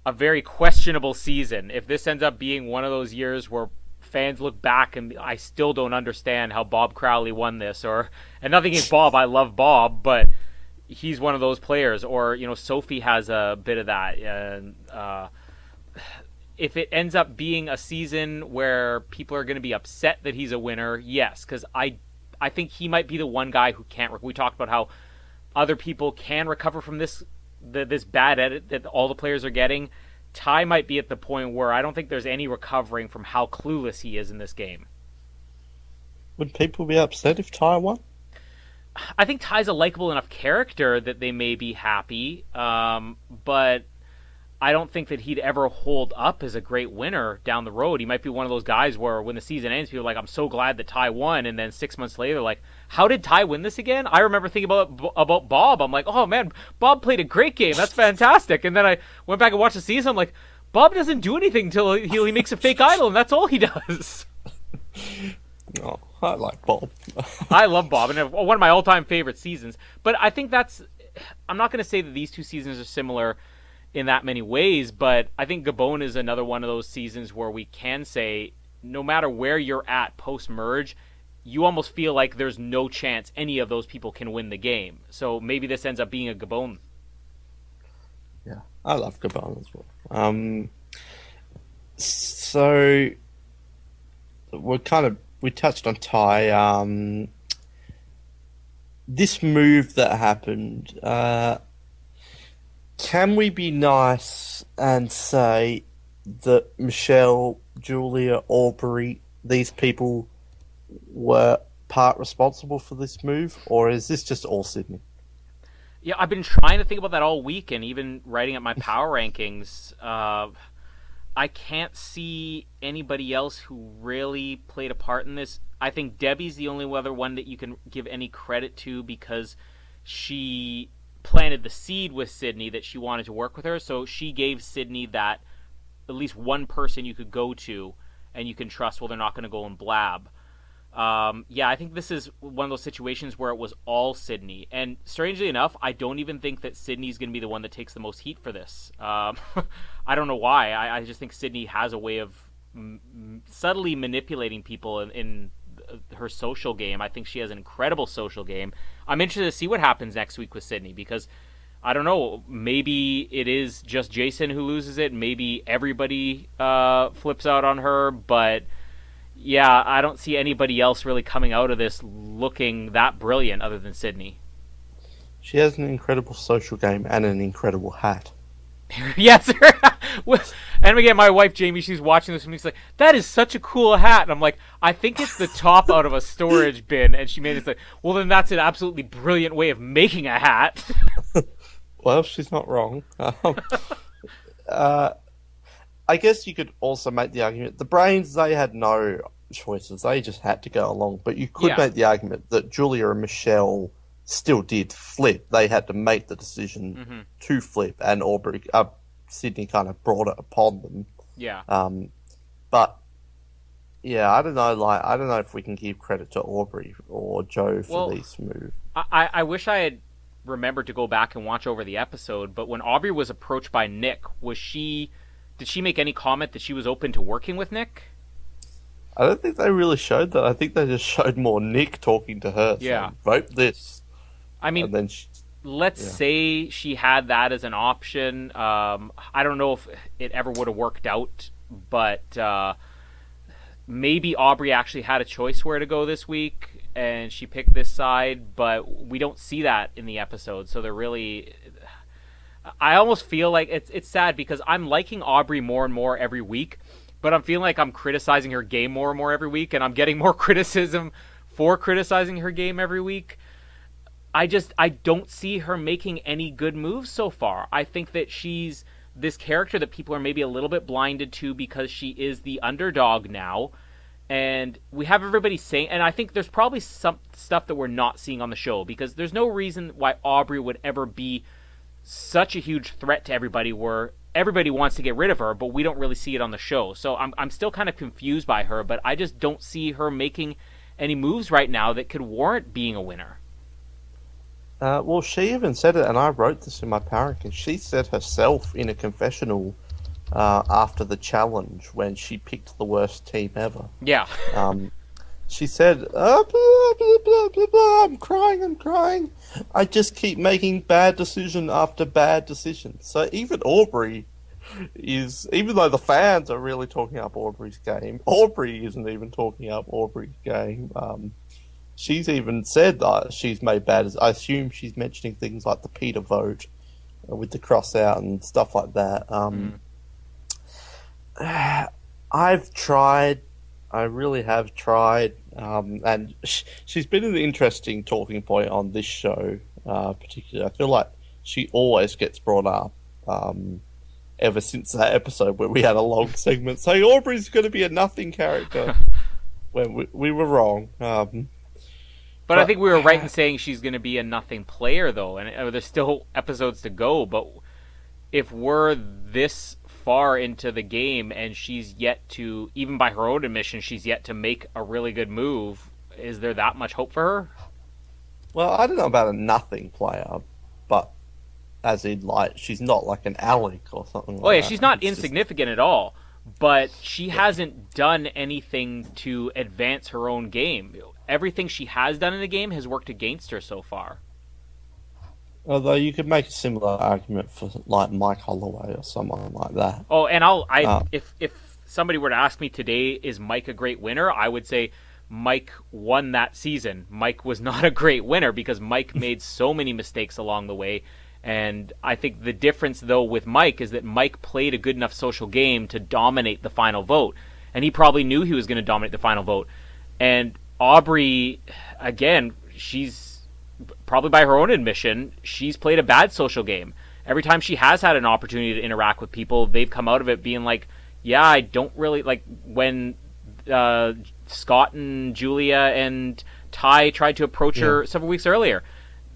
a very questionable season, if this ends up being one of those years where fans look back and I still don't understand how Bob Crowley won this, and nothing against Bob, I love Bob, but he's one of those players, or, Sophie has a bit of that, and if it ends up being a season where people are going to be upset that he's a winner, yes, because I think he might be the one guy who can't. We talked about how other people can recover from this bad edit that all the players are getting. Ty might be at the point where I don't think there's any recovering from how clueless he is in this game. Would people be upset if Ty won? I think Ty's a likable enough character that they may be happy, but I don't think that he'd ever hold up as a great winner down the road. He might be one of those guys where when the season ends, people are like, I'm so glad that Ty won, and then 6 months later, like, how did Ty win this again? I remember thinking about Bob. I'm like, oh man, Bob played a great game. That's fantastic. And then I went back and watched the season. I'm like, Bob doesn't do anything until he makes a fake idol, and that's all he does. Oh, I like Bob. I love Bob, and one of my all-time favorite seasons. But I think I'm not going to say that these two seasons are similar in that many ways, but I think Gabon is another one of those seasons where we can say, no matter where you're at post-merge, you almost feel like there's no chance any of those people can win the game. So maybe this ends up being a Gabon. Yeah, I love Gabon as well. So we touched on Ty. This move that happened, can we be nice and say that Michelle, Julia, Aubrey, these people were part responsible for this move, or is this just all Sydney? Yeah, I've been trying to think about that all week, and even writing up my power rankings. I can't see anybody else who really played a part in this. I think Debbie's the only other one that you can give any credit to because she planted the seed with Sydney that she wanted to work with her, so she gave Sydney that at least one person you could go to and you can trust, well, they're not going to go and blab. Yeah, I think this is one of those situations where it was all Sydney, and strangely enough, I don't even think that Sydney's going to be the one that takes the most heat for this. I don't know why. I just think Sydney has a way of subtly manipulating people in her social game. I think she has an incredible social game. I'm interested to see what happens next week with Sydney because I don't know, maybe it is just Jason who loses it, maybe everybody flips out on her, but yeah, I don't see anybody else really coming out of this looking that brilliant other than Sydney. She has an incredible social game and an incredible hat. Yes. And again, my wife Jamie, she's watching this and she's like, that is such a cool hat. And I'm like, I think it's the top out of a storage bin. And she made it like, well, then that's an absolutely brilliant way of making a hat. Well, she's not wrong. I guess you could also make the argument, the Brains, they had no choices. They just had to go along. But you could make the argument that Julia and Michelle still did flip. They had to make the decision to flip, and Sydney kind of brought it upon them. Yeah. But yeah, I don't know. I don't know if we can give credit to Aubrey or Joe for this move. I wish I had remembered to go back and watch over the episode. But when Aubrey was approached by Nick, did she make any comment that she was open to working with Nick? I don't think they really showed that. I think they just showed more Nick talking to her. Yeah. Saying, vote this. I mean, and then let's say she had that as an option. I don't know if it ever would have worked out, but maybe Aubrey actually had a choice where to go this week, and she picked this side, but we don't see that in the episode, so they're really... I almost feel like it's sad because I'm liking Aubrey more and more every week, but I'm feeling like I'm criticizing her game more and more every week, and I'm getting more criticism for criticizing her game every week. I don't see her making any good moves so far. I think that she's this character that people are maybe a little bit blinded to because she is the underdog now. And we have everybody saying, and I think there's probably some stuff that we're not seeing on the show because there's no reason why Aubrey would ever be such a huge threat to everybody where everybody wants to get rid of her, but we don't really see it on the show. So I'm still kind of confused by her, but I just don't see her making any moves right now that could warrant being a winner. Well, she even said it, and I wrote this in my power ranking. She said herself in a confessional after the challenge when she picked the worst team ever. Yeah. She said, blah, blah, blah, blah, blah, I'm crying. I just keep making bad decision after bad decision. So even Aubrey even though the fans are really talking up Aubrey's game, Aubrey isn't even talking up Aubrey's game. She's even said that she's made bad. I assume she's mentioning things like the Peter vote with the cross out and stuff like that. I've tried. I really have tried. And she's been an interesting talking point on this show, particularly. I feel like she always gets brought up ever since that episode where we had a long segment saying Aubrey's going to be a nothing character when we were wrong. But I think we were right in saying she's going to be a nothing player, though, and there's still episodes to go. But if we're this far into the game and she's yet to, even by her own admission, she's yet to make a really good move, is there that much hope for her? Well, I don't know about a nothing player, but as in, like, she's not like an Alec or something like that. Oh, yeah, she's not insignificant at all, but she hasn't done anything to advance her own game. Everything she has done in the game has worked against her so far. Although you could make a similar argument for like Mike Holloway or someone like that. Oh, and if somebody were to ask me today, is Mike a great winner? I would say Mike won that season. Mike was not a great winner because Mike made so many mistakes along the way. And I think the difference, though, with Mike is that Mike played a good enough social game to dominate the final vote. And he probably knew he was going to dominate the final vote. And Aubrey, again, she's probably by her own admission, she's played a bad social game. Every time she has had an opportunity to interact with people, they've come out of it being like, yeah, I don't really, like when Scott and Julia and Ty tried to approach her several weeks earlier.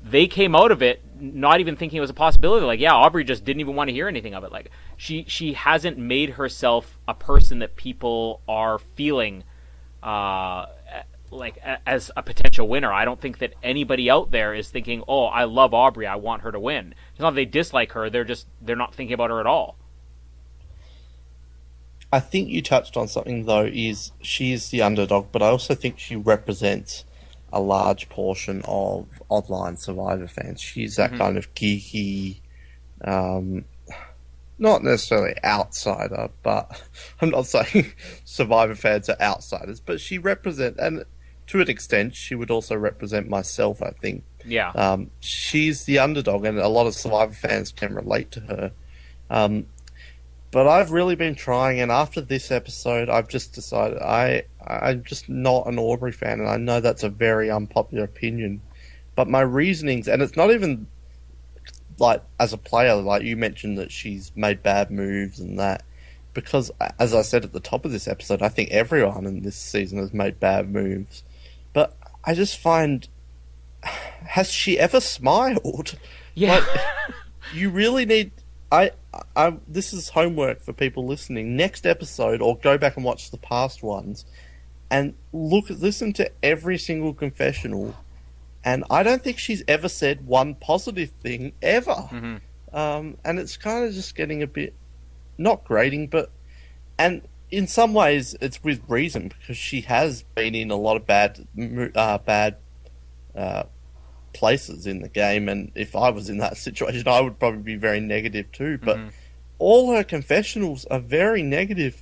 They came out of it not even thinking it was a possibility. Like, yeah, Aubrey just didn't even want to hear anything of it. Like, she hasn't made herself a person that people are feeling like as a potential winner. I don't think that anybody out there is thinking, oh, I love Aubrey, I want her to win. It's not that they dislike her, they're not thinking about her at all. I think you touched on something, though, is she is the underdog, but I also think she represents a large portion of online Survivor fans. She's that kind of geeky, not necessarily outsider, but I'm not saying Survivor fans are outsiders, but she represents, and to an extent, she would also represent myself, I think. Yeah. She's the underdog, and a lot of Survivor fans can relate to her. But I've really been trying, and after this episode, I've just decided I'm just not an Aubrey fan, and I know that's a very unpopular opinion. But my reasonings, and it's not even like as a player, like you mentioned that she's made bad moves and that, because as I said at the top of this episode, I think everyone in this season has made bad moves. But I just find, has she ever smiled? Yeah. Like, you really need. This is homework for people listening. Next episode, or go back and watch the past ones, and listen to every single confessional. And I don't think she's ever said one positive thing ever. And it's kind of just getting a bit not grating, and in some ways it's with reason, because she has been in a lot of bad places in the game, and if I was in that situation, I would probably be very negative too. But all her confessionals are very negative,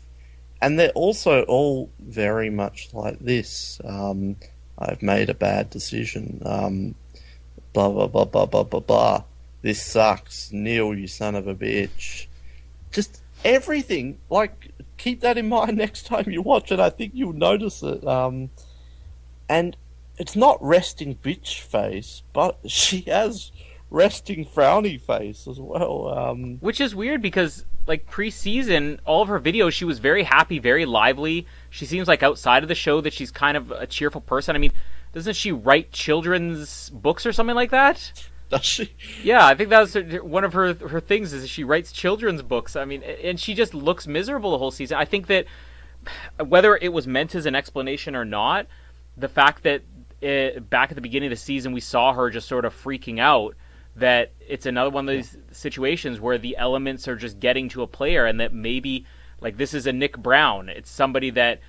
and they're also all very much like this. I've made a bad decision. Blah blah blah blah blah blah blah. This sucks, Neil, you son of a bitch. Just everything. Like, keep that in mind next time you watch it. I think you'll notice it. And it's not resting bitch face, but she has resting frowny face as well. Which is weird because, like, pre-season, all of her videos, she was very happy, very lively. She seems like outside of the show that she's kind of a cheerful person. I mean, doesn't she write children's books or something like that? Does she? Yeah, I think that's one of her things is she writes children's books. I mean, and she just looks miserable the whole season. I think that whether it was meant as an explanation or not, the fact that back at the beginning of the season we saw her just sort of freaking out, that it's another one of these situations where the elements are just getting to a player, and that maybe, like, this is a Nick Brown. It's somebody that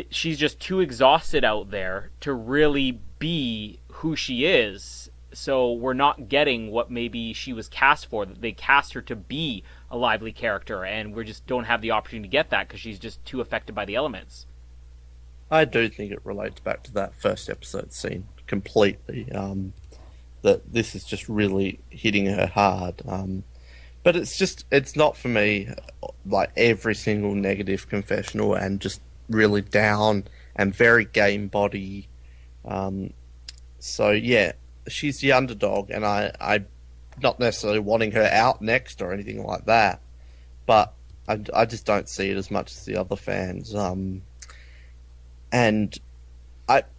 she's just too exhausted out there to really be who she is. So we're not getting what maybe she was cast for. They cast her to be a lively character, and we just don't have the opportunity to get that because she's just too affected by the elements. I do think it relates back to that first episode scene completely. That this is just really hitting her hard. But it's not for me, like, every single negative confessional and just really down and very game body. So yeah, she's the underdog, and I'm not necessarily wanting her out next or anything like that, but I just don't see it as much as the other fans.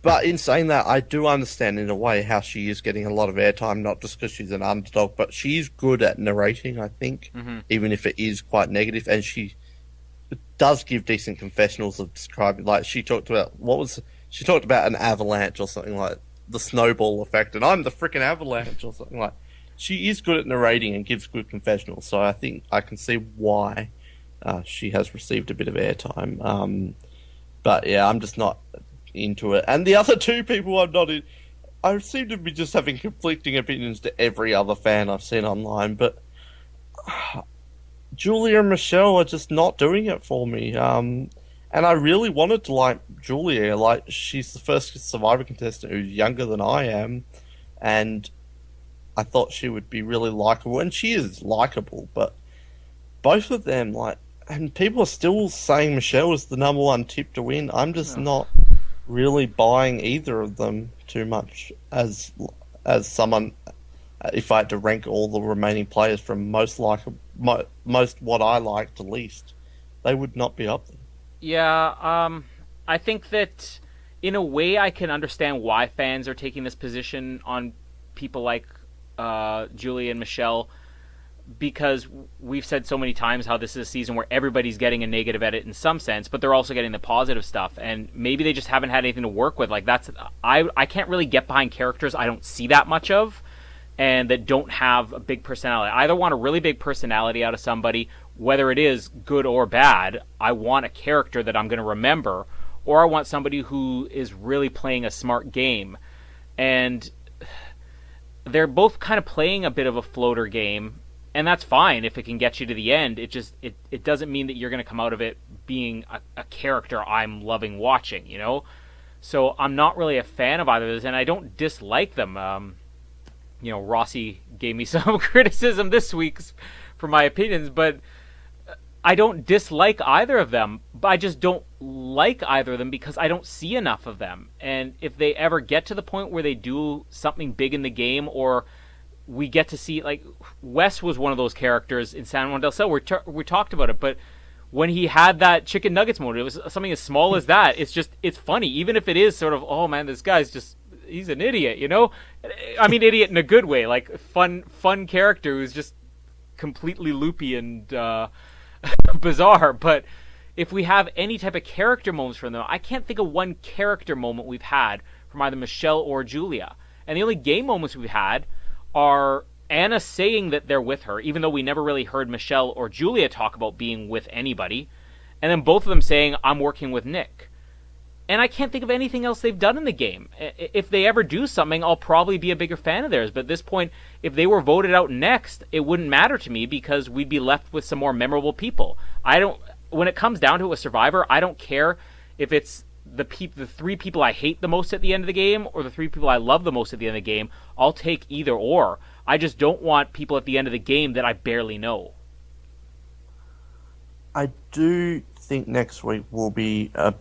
But in saying that, I do understand in a way how she is getting a lot of airtime, not just because she's an underdog, but she's good at narrating, I think, even if it is quite negative, and she does give decent confessionals of describing, like, she talked about an avalanche or something, like the snowball effect, and I'm the freaking avalanche or something. Like, she is good at narrating and gives good confessionals, so I think I can see why she has received a bit of airtime. But yeah, I'm just not into it. And the other two people I'm not in, I seem to be just having conflicting opinions to every other fan I've seen online, but Julia and Michelle are just not doing it for me. And I really wanted to like Julia. Like, she's the first Survivor contestant who's younger than I am, and I thought she would be really likable, and she is likable, but both of them, like, and people are still saying Michelle is the number one tip to win. I'm just not really buying either of them too much as someone. If I had to rank all the remaining players from most what I like to least, they would not be up there. Yeah, I think that in a way I can understand why fans are taking this position on people like Julia and Michelle, because we've said so many times how this is a season where everybody's getting a negative edit in some sense, but they're also getting the positive stuff, and maybe they just haven't had anything to work with. Like, I can't really get behind characters I don't see that much of, and that don't have a big personality. I either want a really big personality out of somebody, whether it is good or bad. I want a character that I'm going to remember, or I want somebody who is really playing a smart game. And they're both kind of playing a bit of a floater game, and that's fine if it can get you to the end. It doesn't mean that you're going to come out of it being a character I'm loving watching, you know? So I'm not really a fan of either of those, and I don't dislike them. Rossi gave me some criticism this week for my opinions, but I don't dislike either of them, but I just don't like either of them because I don't see enough of them. And if they ever get to the point where they do something big in the game, or we get to see, like, Wes was one of those characters in San Juan del Cel, we talked about it, but when he had that chicken nuggets moment, it was something as small as that. It's funny, even if it is sort of, oh man, this guy's he's an idiot, you know? I mean, idiot in a good way, like fun character who's just completely loopy and bizarre. But if we have any type of character moments from them, I can't think of one character moment we've had from either Michelle or Julia. And the only game moments we've had are Anna saying that they're with her, even though we never really heard Michelle or Julia talk about being with anybody, and then both of them saying, I'm working with Nick. And I can't think of anything else they've done in the game. If they ever do something, I'll probably be a bigger fan of theirs. But at this point, if they were voted out next, it wouldn't matter to me because we'd be left with some more memorable people. When it comes down to a Survivor, I don't care if it's the three people I hate the most at the end of the game or the three people I love the most at the end of the game. I'll take either or. I just don't want people at the end of the game that I barely know. I do think next week will be a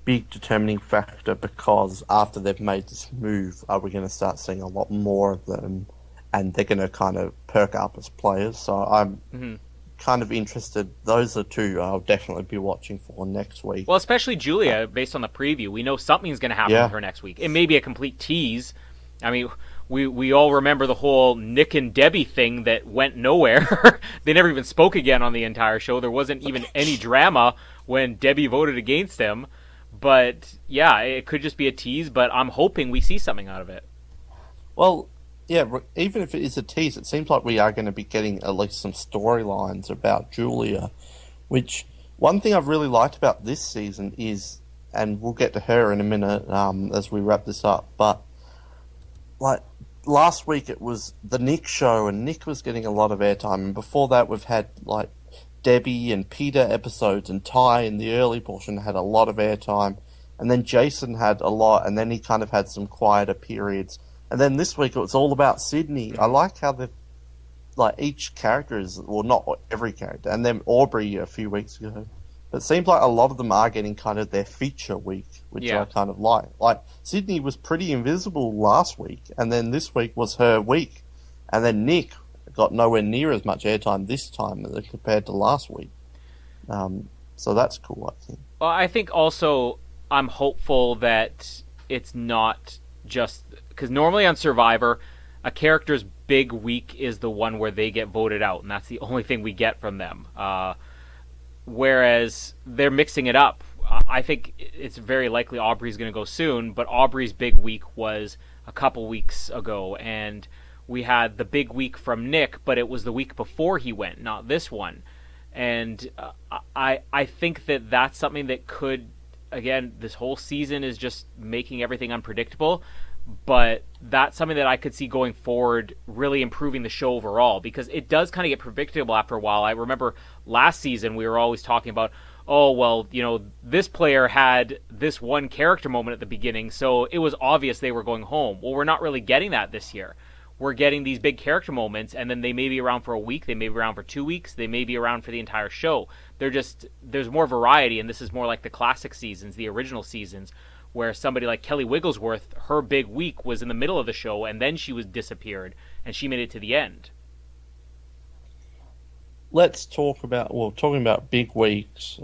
big determining factor, because after they've made this move, are we going to start seeing a lot more of them, and they're going to kind of perk up as players. So I'm kind of interested. Those are two I'll definitely be watching for next week. Well, especially Julia, based on the preview. We know something's going to happen with her next week. It may be a complete tease. I mean, we all remember the whole Nick and Debbie thing that went nowhere. They never even spoke again on the entire show. There wasn't even any drama when Debbie voted against him. But yeah, it could just be a tease, but I'm hoping we see something out of it. Well, yeah, even if it is a tease, it seems like we are going to be getting at least some storylines about Julia, which one thing I've really liked about this season is, and we'll get to her in a minute as we wrap this up, but like last week it was the Nick show and Nick was getting a lot of airtime, and before that we've had like Debbie and Peter episodes, and Ty in the early portion had a lot of airtime, and then Jason had a lot, and then he kind of had some quieter periods, and then this week it was all about Sydney. I like how they've, like, each character is, well, not every character, and then Aubrey a few weeks ago, but it seems like a lot of them are getting kind of their feature week, which I kind of like. Like, Sydney was pretty invisible last week, and then this week was her week, and then Nick got nowhere near as much airtime this time compared to last week. So that's cool, I think. Well, I think also I'm hopeful that it's not just... Because normally on Survivor, a character's big week is the one where they get voted out, and that's the only thing we get from them. Whereas they're mixing it up. I think it's very likely Aubrey's going to go soon, but Aubrey's big week was a couple weeks ago, and we had the big week from Nick, but it was the week before he went, not this one. And I think that that's something that could, again, this whole season is just making everything unpredictable, but that's something that I could see going forward really improving the show overall, because it does kind of get predictable after a while. I remember last season we were always talking about, oh, well, you know, this player had this one character moment at the beginning, so it was obvious they were going home. Well, we're not really getting that this year. We're getting these big character moments, and then they may be around for a week, they may be around for 2 weeks, they may be around for the entire show. There's more variety, and this is more like the classic seasons, the original seasons, where somebody like Kelly Wigglesworth, her big week was in the middle of the show, and then she was disappeared, and she made it to the end. Let's talk about, talking about big weeks,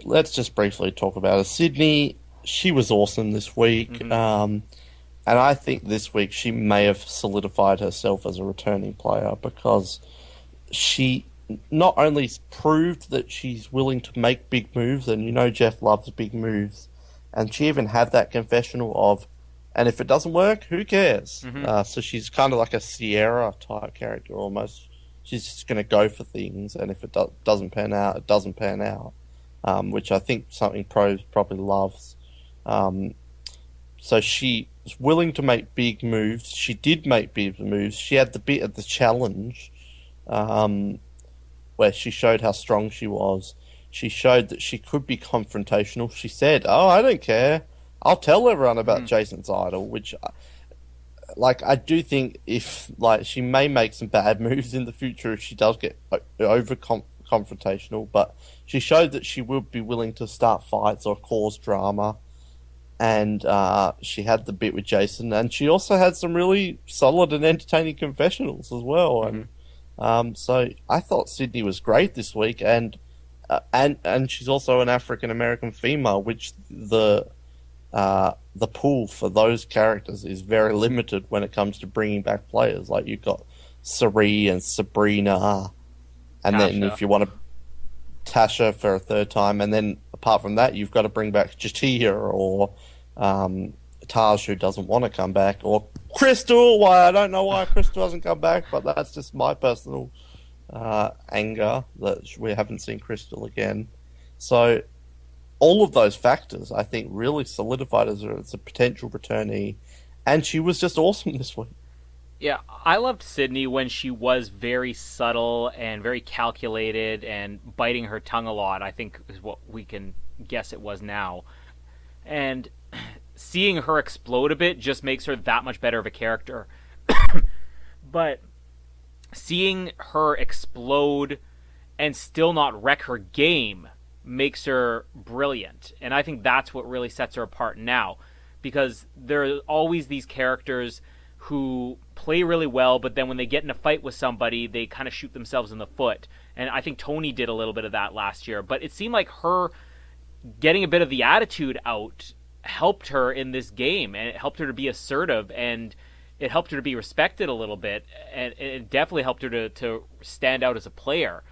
let's just briefly talk about it. Sydney, she was awesome this week. Mm-hmm. And I think this week she may have solidified herself as a returning player, because she not only proved that she's willing to make big moves, and you know Jeff loves big moves, and she even had that confessional of, and if it doesn't work, who cares? Mm-hmm. So she's kind of like a Sierra type character almost. She's just going to go for things, and if it doesn't pan out, it doesn't pan out, which I think something pros probably loves. So she was willing to make big moves. She did make big moves. She had the bit at the challenge where she showed how strong she was. She showed that she could be confrontational. She said, oh, I don't care. I'll tell everyone about Jason's idol, which, I do think if, she may make some bad moves in the future if she does get confrontational, but she showed that she would be willing to start fights or cause drama. And she had the bit with Jason, and she also had some really solid and entertaining confessionals as well. Mm-hmm. And so I thought Sydney was great this week, and she's also an African American female, which the pool for those characters is very limited when it comes to bringing back players. Like you've got Sari and Sabrina, and Tasha. Then if you want to Tasha for a third time, and then apart from that, you've got to bring back Jatia or Taj, who doesn't want to come back, or Crystal. Why I don't know why Crystal doesn't come back, but that's just my personal anger that we haven't seen Crystal again. So all of those factors, I think, really solidified as a potential returnee, and she was just awesome this week. Yeah, I loved Sydney when she was very subtle and very calculated and biting her tongue a lot, I think is what we can guess it was now. And seeing her explode a bit just makes her that much better of a character. But seeing her explode and still not wreck her game makes her brilliant. And I think that's what really sets her apart now. Because there are always these characters who play really well, but then when they get in a fight with somebody, they kind of shoot themselves in the foot. And I think Tony did a little bit of that last year. But it seemed like her getting a bit of the attitude out helped her in this game, and it helped her to be assertive, and it helped her to be respected a little bit, and it definitely helped her to stand out as a player.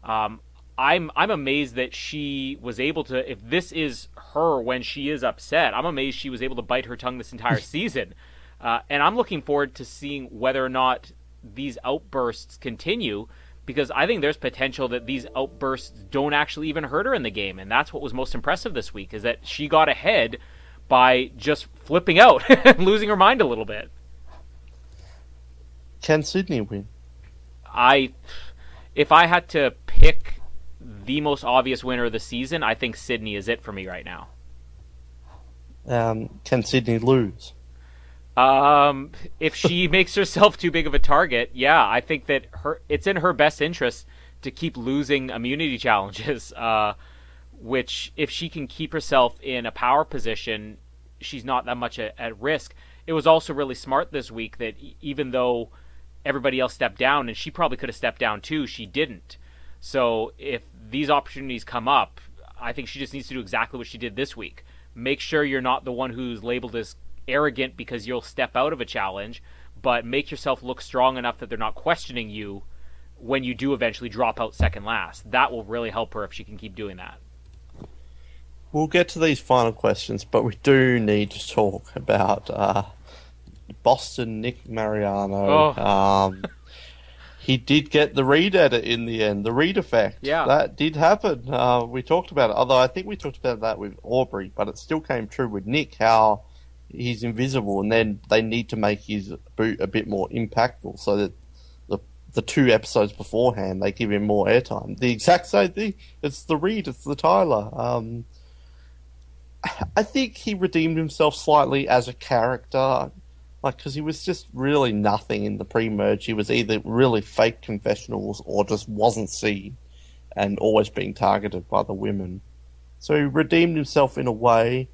I'm amazed that she was able to, if this is her when she is upset, I'm amazed she was able to bite her tongue this entire season. And I'm looking forward to seeing whether or not these outbursts continue, because I think there's potential that these outbursts don't actually even hurt her in the game. And that's what was most impressive this week, is that she got ahead by just flipping out and losing her mind a little bit. Can Sydney win? If I had to pick the most obvious winner of the season, I think Sydney is it for me right now. Can Sydney lose? If she makes herself too big of a target, yeah, I think that it's in her best interest to keep losing immunity challenges, which if she can keep herself in a power position, she's not that much at risk. It was also really smart this week that even though everybody else stepped down, and she probably could have stepped down too, she didn't. So if these opportunities come up, I think she just needs to do exactly what she did this week. Make sure you're not the one who's labeled as arrogant because you'll step out of a challenge, but make yourself look strong enough that they're not questioning you when you do eventually drop out second last. That will really help her if she can keep doing that. We'll get to these final questions, but we do need to talk about Boston Nick Mariano. Oh. He did get the read edit in the end, the read effect. Yeah. That did happen. We talked about it, although I think we talked about that with Aubrey, but it still came true with Nick, how he's invisible, and then they need to make his boot a bit more impactful so that the 2 episodes beforehand, they give him more airtime. The exact same thing. It's the Reed, it's the Tyler. I think he redeemed himself slightly as a character, because he was just really nothing in the pre-merge. He was either really fake confessionals or just wasn't seen and always being targeted by the women. So he redeemed himself in a way,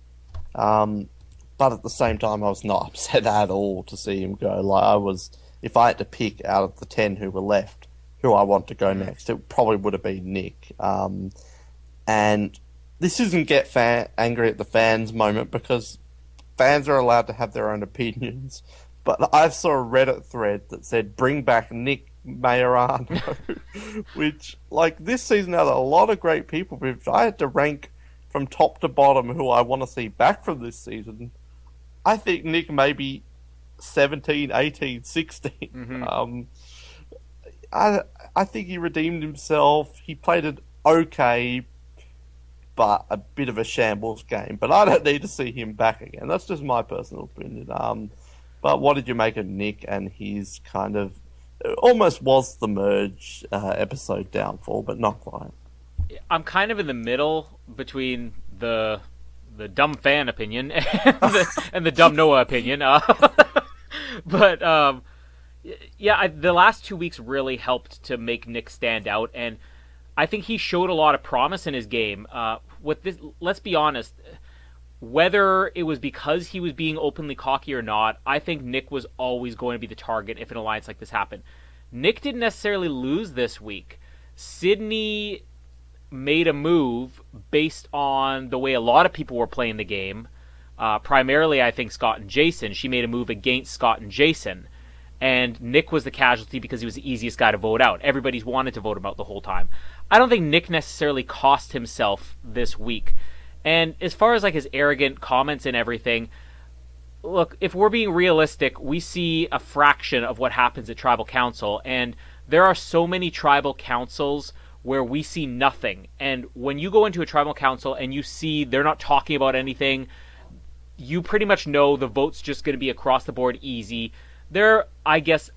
but at the same time, I was not upset at all to see him go. If I had to pick out of the 10 who were left, who I want to go next, it probably would have been Nick. And this isn't get angry at the fans moment, because fans are allowed to have their own opinions. But I saw a Reddit thread that said, bring back Nick Majorano, which, this season had a lot of great people, but if I had to rank from top to bottom who I want to see back from this season, I think Nick may be 17, 18, 16. Mm-hmm. I think he redeemed himself. He played it okay, but a bit of a shambles game. But I don't need to see him back again. That's just my personal opinion. But what did you make of Nick and his kind of... It almost was the merge episode downfall, but not quite. I'm kind of in the middle between the dumb fan opinion and the dumb Noah opinion. But the last 2 weeks really helped to make Nick stand out, and I think he showed a lot of promise in his game. With this, let's be honest, whether it was because he was being openly cocky or not, I think Nick was always going to be the target if an alliance like this happened. Nick didn't necessarily lose this week. Sydney made a move based on the way a lot of people were playing the game. Primarily, I think, Scott and Jason. She made a move against Scott and Jason. And Nick was the casualty because he was the easiest guy to vote out. Everybody's wanted to vote him out the whole time. I don't think Nick necessarily cost himself this week. And as far as his arrogant comments and everything, look, if we're being realistic, we see a fraction of what happens at Tribal Council. And there are so many Tribal Councils where we see nothing. And when you go into a Tribal Council and you see they're not talking about anything, you pretty much know the vote's just going to be across the board easy. There are, I guess,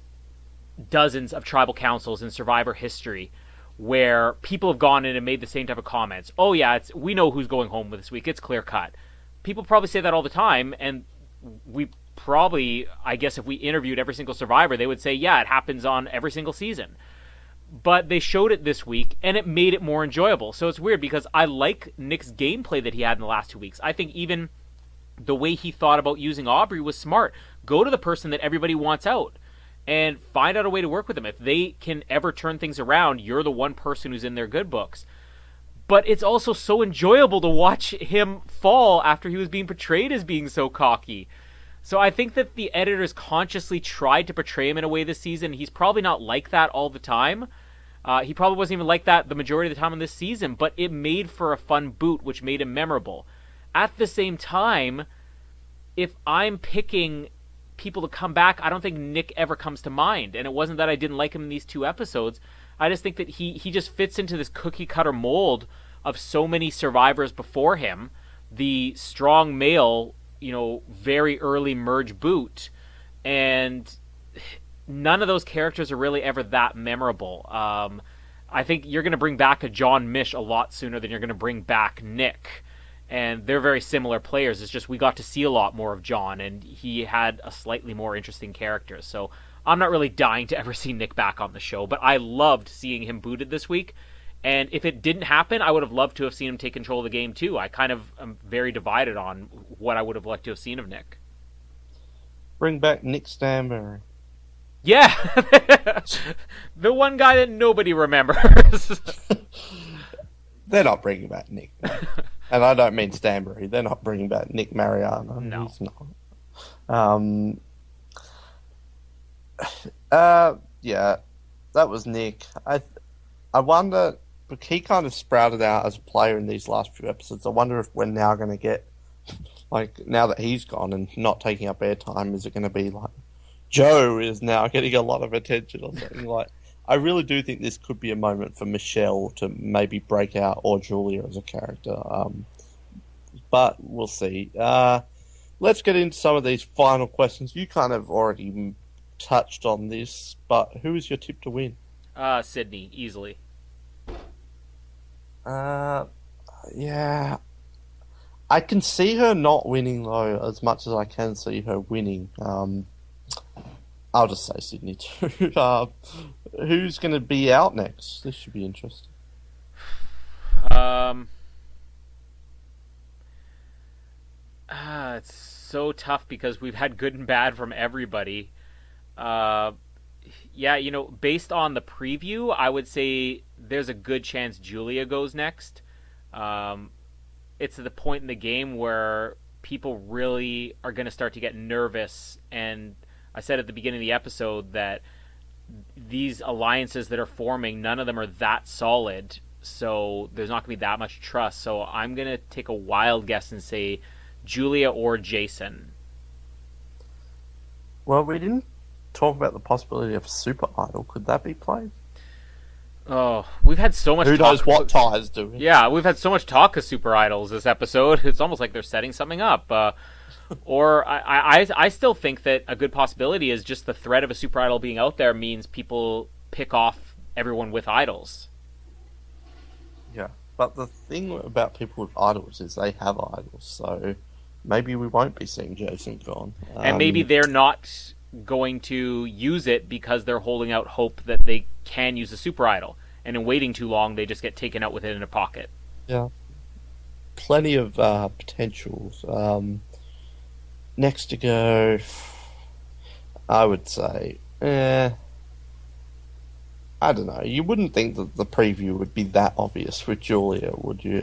dozens of Tribal Councils in Survivor history where people have gone in and made the same type of comments. Oh yeah, we know who's going home this week. It's clear cut. People probably say that all the time, and we probably, I guess if we interviewed every single Survivor, they would say, yeah, it happens on every single season. But they showed it this week, and it made it more enjoyable. So it's weird because I like Nick's gameplay that he had in the last 2 weeks. I think even the way he thought about using Aubrey was smart. Go to the person that everybody wants out and find out a way to work with them. If they can ever turn things around, you're the one person who's in their good books. but it's also so enjoyable to watch him fall after he was being portrayed as being so cocky. So I think that the editors consciously tried to portray him in a way this season. He's probably not like that all the time. He probably wasn't even like that the majority of the time in this season, but it made for a fun boot, which made him memorable. At the same time, if I'm picking people to come back, I don't think Nick ever comes to mind. And it wasn't that I didn't like him in these 2 episodes. I just think that he just fits into this cookie-cutter mold of so many survivors before him. The strong male, very early merge boot. And none of those characters are really ever that memorable. I think you're going to bring back a John Mish a lot sooner than you're going to bring back Nick. And they're very similar players. It's just we got to see a lot more of John, and he had a slightly more interesting character. So I'm not really dying to ever see Nick back on the show, but I loved seeing him booted this week. And if it didn't happen, I would have loved to have seen him take control of the game too. I kind of am very divided on what I would have liked to have seen of Nick. Bring back Nick Stanbury. Yeah! The one guy that nobody remembers. They're not bringing back Nick. No. And I don't mean Stanbury. They're not bringing back Nick Mariano. No. He's not. Yeah, that was Nick. I wonder, but he kind of sprouted out as a player in these last few episodes. I wonder if we're now going to get, now that he's gone and not taking up airtime, is it going to be like Joe is now getting a lot of attention or something like? I really do think this could be a moment for Michelle to maybe break out, or Julia as a character. But we'll see. Let's get into some of these final questions. You kind of already touched on this, but who is your tip to win? Sydney, easily. Yeah. I can see her not winning, though, as much as I can see her winning. I'll just say Sydney, too. Who's going to be out next? This should be interesting. It's so tough because we've had good and bad from everybody. Yeah, based on the preview, I would say there's a good chance Julia goes next. It's at the point in the game where people really are going to start to get nervous, and I said at the beginning of the episode that these alliances that are forming, none of them are that solid, so there's not going to be that much trust. So I'm going to take a wild guess and say Julia or Jason. Well, we didn't talk about the possibility of a super idol. Could that be played? Oh, we've had so much Who talk. knows what Ty's doing? Yeah, we've had so much talk of super idols this episode. It's almost like they're setting something up. Or I still think that a good possibility is just the threat of a super idol being out there means people pick off everyone with idols. Yeah, but the thing about people with idols is they have idols, so maybe we won't be seeing Jason gone. And maybe they're not going to use it because they're holding out hope that they can use a super idol. And in waiting too long, they just get taken out with it in a pocket. Yeah. Plenty of potentials. Next to go, I would say, I don't know. You wouldn't think that the preview would be that obvious with Julia, would you?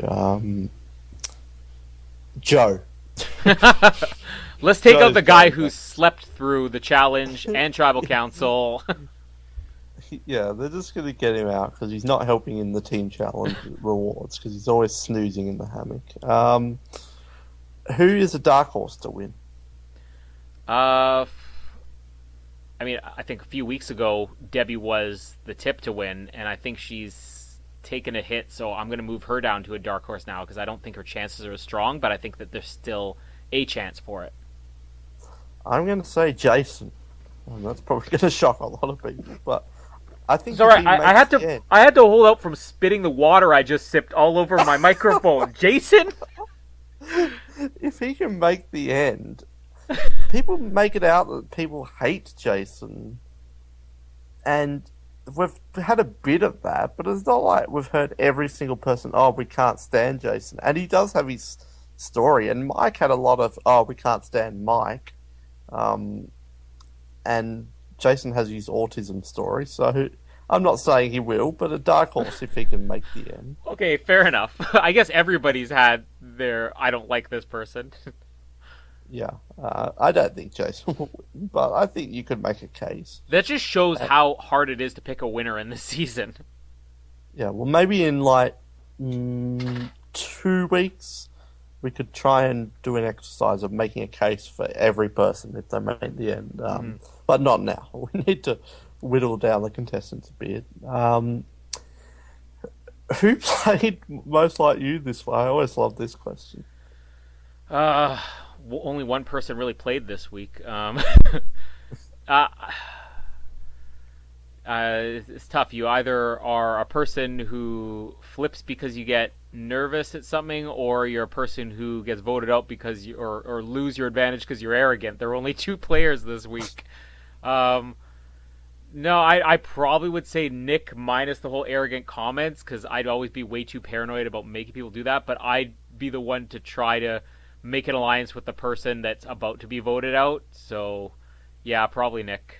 Joe. Let's take out the guy who slept through the challenge and tribal council. Yeah, they're just going to get him out because he's not helping in the team challenge rewards because he's always snoozing in the hammock. Who is a dark horse to win? I think a few weeks ago, Debbie was the tip to win, and I think she's taken a hit, so I'm going to move her down to a dark horse now because I don't think her chances are as strong, but I think that there's still a chance for it. I'm going to say Jason. And that's probably going to shock a lot of people, but I think sorry, I had to hold out from spitting the water I just sipped all over my microphone. Jason? If he can make the end, people make it out that people hate Jason, and we've had a bit of that, but it's not like we've heard every single person, oh, we can't stand Jason. And he does have his story, and Mike had a lot of, oh, we can't stand Mike. And Jason has his autism story, so I'm not saying he will, but a dark horse if he can make the end. Okay, fair enough. I guess everybody's had their I don't like this person. Yeah, I don't think Jason will win, but I think you could make a case. That just shows how hard it is to pick a winner in this season. Yeah, well, maybe in like 2 weeks, we could try and do an exercise of making a case for every person if they make the end. But not now. We need to whittle down the contestants a bit. Who played most like you this way? I always love this question. Only one person really played this week. It's tough. You either are a person who flips because you get nervous at something, or you're a person who gets voted out because you or lose your advantage because you're arrogant. There were only 2 players this week. No, I probably would say Nick minus the whole arrogant comments, because I'd always be way too paranoid about making people do that, but I'd be the one to try to make an alliance with the person that's about to be voted out. So, yeah, probably Nick.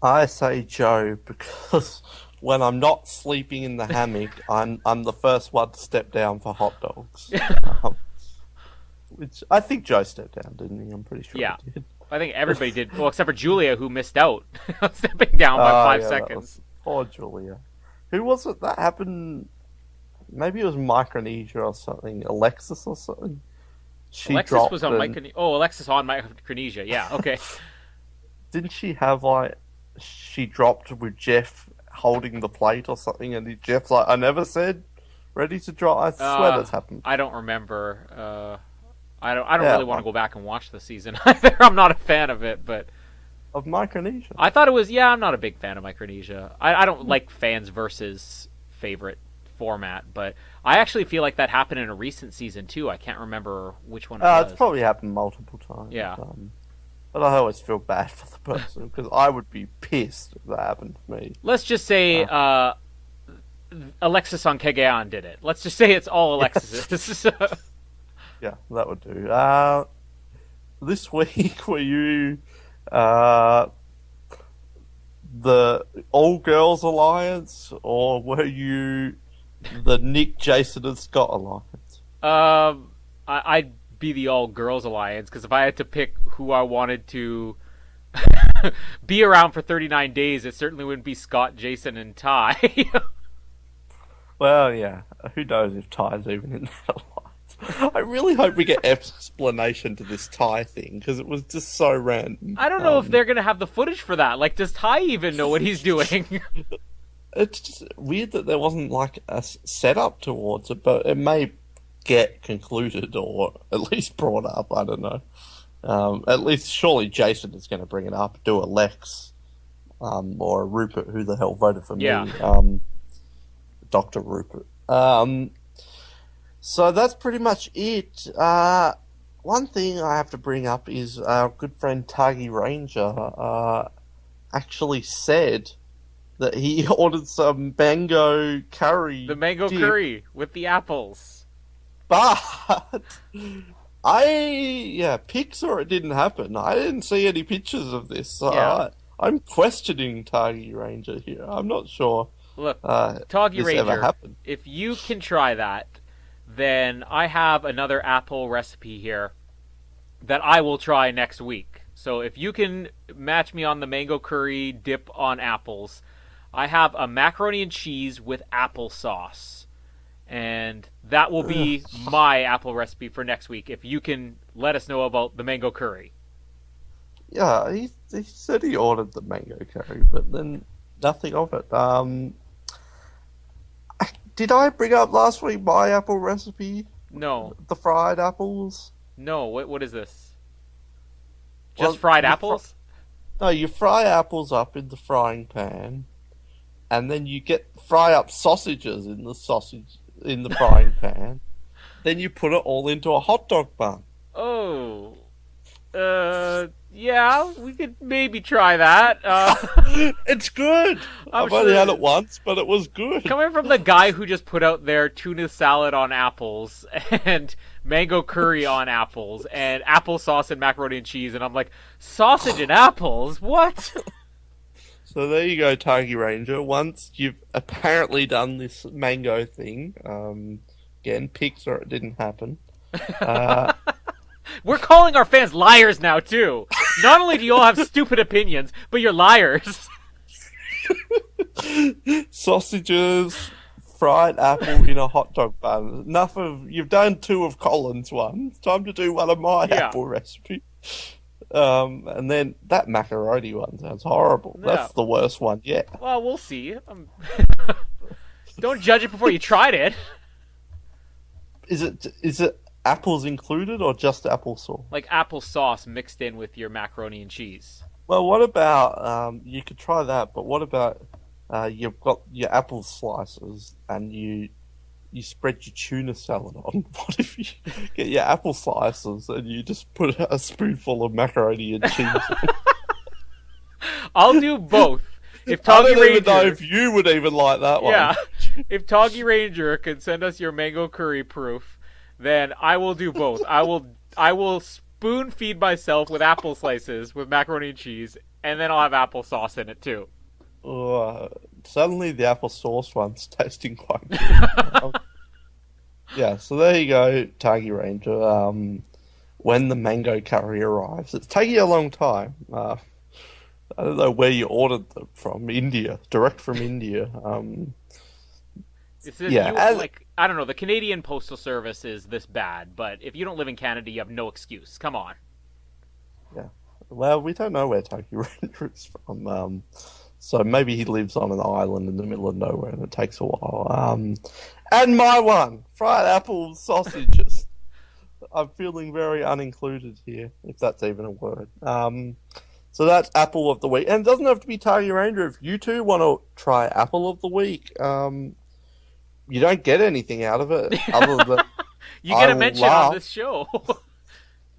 I say Joe because when I'm not sleeping in the hammock, I'm the first one to step down for hot dogs. Which I think Joe stepped down, didn't he? I'm pretty sure he did. I think everybody did. Well, except for Julia, who missed out, stepping down by 5 seconds. Poor Julia. Who was it that happened? Maybe it was Micronesia or something. Alexis or something. Alexis was on Micronesia. Oh, Alexis on Micronesia. Yeah, okay. Didn't she have she dropped with Jeff holding the plate or something, and Jeff's like, I never said ready to drop. I swear that's happened. I don't remember. I don't really want to go back and watch the season either. I'm not a fan of it, but of Micronesia. I thought it was. Yeah, I'm not a big fan of Micronesia. I don't like fans versus favorite format, but I actually feel like that happened in a recent season too. I can't remember which one it was. It's probably happened multiple times. Yeah. But I always feel bad for the person because I would be pissed if that happened to me. Let's just say Alexis on Kaoh did it. Let's just say it's all Alexis. Yeah, that would do. This week, were you the All Girls Alliance, or were you the Nick, Jason, and Scott Alliance? I'd be the All Girls Alliance, because if I had to pick who I wanted to be around for 39 days, it certainly wouldn't be Scott, Jason, and Ty. Well, yeah. Who knows if Ty's even in that alliance? I really hope we get explanation to this Ty thing, because it was just so random. I don't know if they're going to have the footage for that. Like, does Ty even know what he's doing? It's just weird that there wasn't, like, a setup towards it, but it may get concluded or at least brought up. I don't know. At least, surely Jason is going to bring it up, do a Lex, or a Rupert, who the hell voted for me. Dr. Rupert. So that's pretty much it. One thing I have to bring up is our good friend Tagi Ranger actually said that he ordered some mango curry. The mango dip, curry with the apples. But pics or it didn't happen. I didn't see any pictures of this. So I'm questioning Tagi Ranger here. I'm not sure. Look, Tagi Ranger, happened. If you can try that, then I have another apple recipe here that I will try next week. So if you can match me on the mango curry dip on apples, I have a macaroni and cheese with applesauce. And that will be my apple recipe for next week, if you can let us know about the mango curry. Yeah, he said he ordered the mango curry, but then nothing of it. Did I bring up last week my apple recipe? No. The fried apples? No, what is this? Just fried apples? No, you fry apples up in the frying pan, and then you fry up sausages in the frying pan. Then you put it all into a hot dog bun. Oh. Yeah, we could maybe try that. It's good. I've only had it once, but it was good. Coming from the guy who just put out there tuna salad on apples and mango curry on apples and applesauce and macaroni and cheese, and I'm like, sausage and apples? What? So there you go, Targi Ranger. Once you've apparently done this mango thing, again, pics or it didn't happen. We're calling our fans liars now, too. Not only do you all have stupid opinions, but you're liars. Sausages, fried apple in a hot dog bun. You've done 2 of Colin's one. It's time to do one of my apple recipes. And then that macaroni one sounds horrible. Yeah. That's the worst one yet. Well, we'll see. Don't judge it before you tried it. Is it apples included or just applesauce? Like applesauce mixed in with your macaroni and cheese. Well, what about you could try that, but what about you've got your apple slices and you spread your tuna salad on? What if you get your apple slices and you just put a spoonful of macaroni and cheese on? I'll do both. If I Toggy don't even know Ranger, if you would even like that one. yeah, if Toggy Ranger can send us your mango curry proof, then I will do both. I will spoon feed myself with apple slices with macaroni and cheese, and then I'll have applesauce in it too. Suddenly the apple sauce one's tasting quite good. Yeah, so there you go, Targi Ranger. When the mango curry arrives, it's taking a long time. I don't know where you ordered them from. India, direct from India. I don't know. The Canadian Postal Service is this bad, but if you don't live in Canada, you have no excuse. Come on. Yeah. Well, we don't know where Targi Ranger is from. So maybe he lives on an island in the middle of nowhere, and it takes a while. And my one, fried apple sausages. I'm feeling very unincluded here, if that's even a word. So that's Apple of the Week. And it doesn't have to be Targi Ranger. If you two want to try Apple of the Week, you don't get anything out of it other than you get a mention on this show.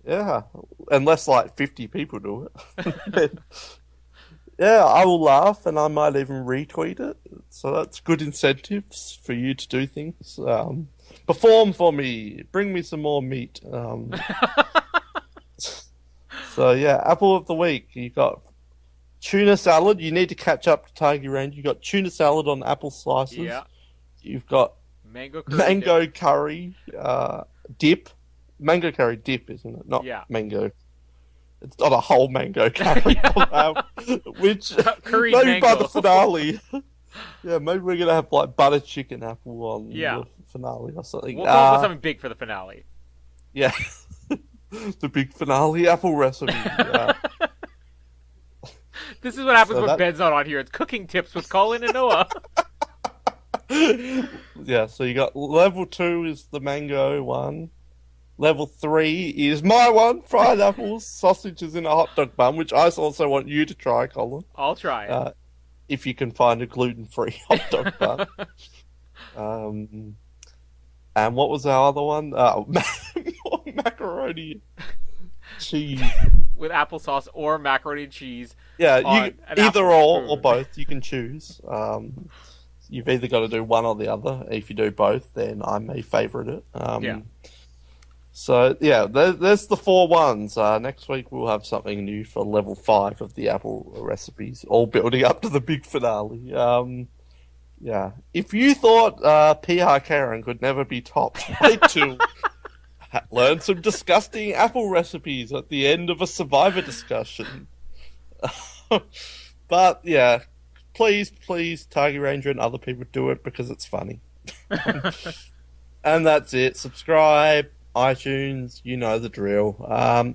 Yeah, unless like 50 people do it. Yeah, I will laugh, and I might even retweet it. So that's good incentives for you to do things. Perform for me. Bring me some more meat. So yeah, Apple of the Week. You got tuna salad. You need to catch up to Targi Ranger. You got tuna salad on apple slices. Yeah. You've got mango curry dip. Mango curry dip, isn't it? Not mango. It's not a whole mango curry. Which curry maybe mango. by the finale. Yeah, maybe we're gonna have like butter chicken apple on the finale or something. We'll go with something big for the finale. Yeah. The big finale apple recipe. This is what happens when Ben's not on here. It's cooking tips with Colin and Noah. Yeah, so you got level 2 is the mango one. Level 3 is my one, fried apples, sausages in a hot dog bun, which I also want you to try, Colin. I'll try it. If you can find a gluten-free hot dog bun. And what was our other one? Macaroni cheese. With applesauce or macaroni and cheese. Yeah, either or both. You can choose. You've either got to do one or the other. If you do both, then I may favourite it. So, yeah, there's the 4 ones. Next week we'll have something new for level 5 of the Apple recipes, all building up to the big finale. Yeah. If you thought PR Karen could never be topped, wait till learn some disgusting Apple recipes at the end of a Survivor discussion. But, yeah, please, Targi Ranger and other people do it because it's funny. And that's it. Subscribe. iTunes, you know the drill.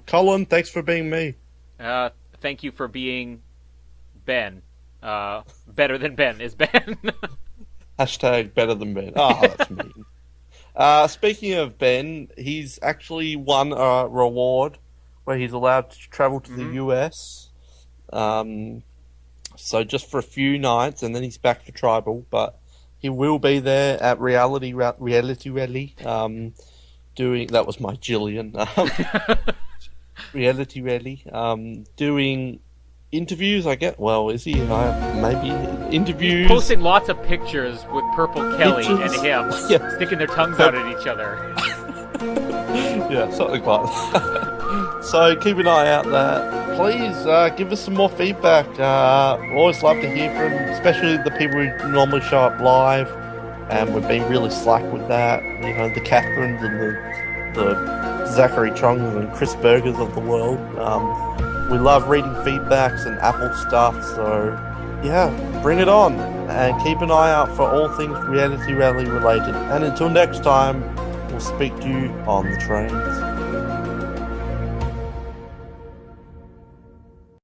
Colin, thanks for being me. Thank you for being Ben. Better than Ben is Ben. Hashtag better than Ben. Oh, that's mean. Speaking of Ben, he's actually won a reward where he's allowed to travel to the US. So just for a few nights, and then he's back for Tribal. But he will be there at Reality Rally. Doing that was my Jillian. Reality Rally. Doing interviews. I get. Well, is he? Maybe interviews. Posting lots of pictures with Purple Kelly and him sticking their tongues out at each other. Yeah, something like that. So keep an eye out please give us some more feedback. We always love to hear from, especially the people who normally show up live, and we've been really slack with that. You know, the Catherines and the Zachary Chongs and Chris Burgers of the world. We love reading feedbacks and Apple stuff, so yeah, bring it on, and keep an eye out for all things Reality Rally related. And until next time, we'll speak to you on the trains.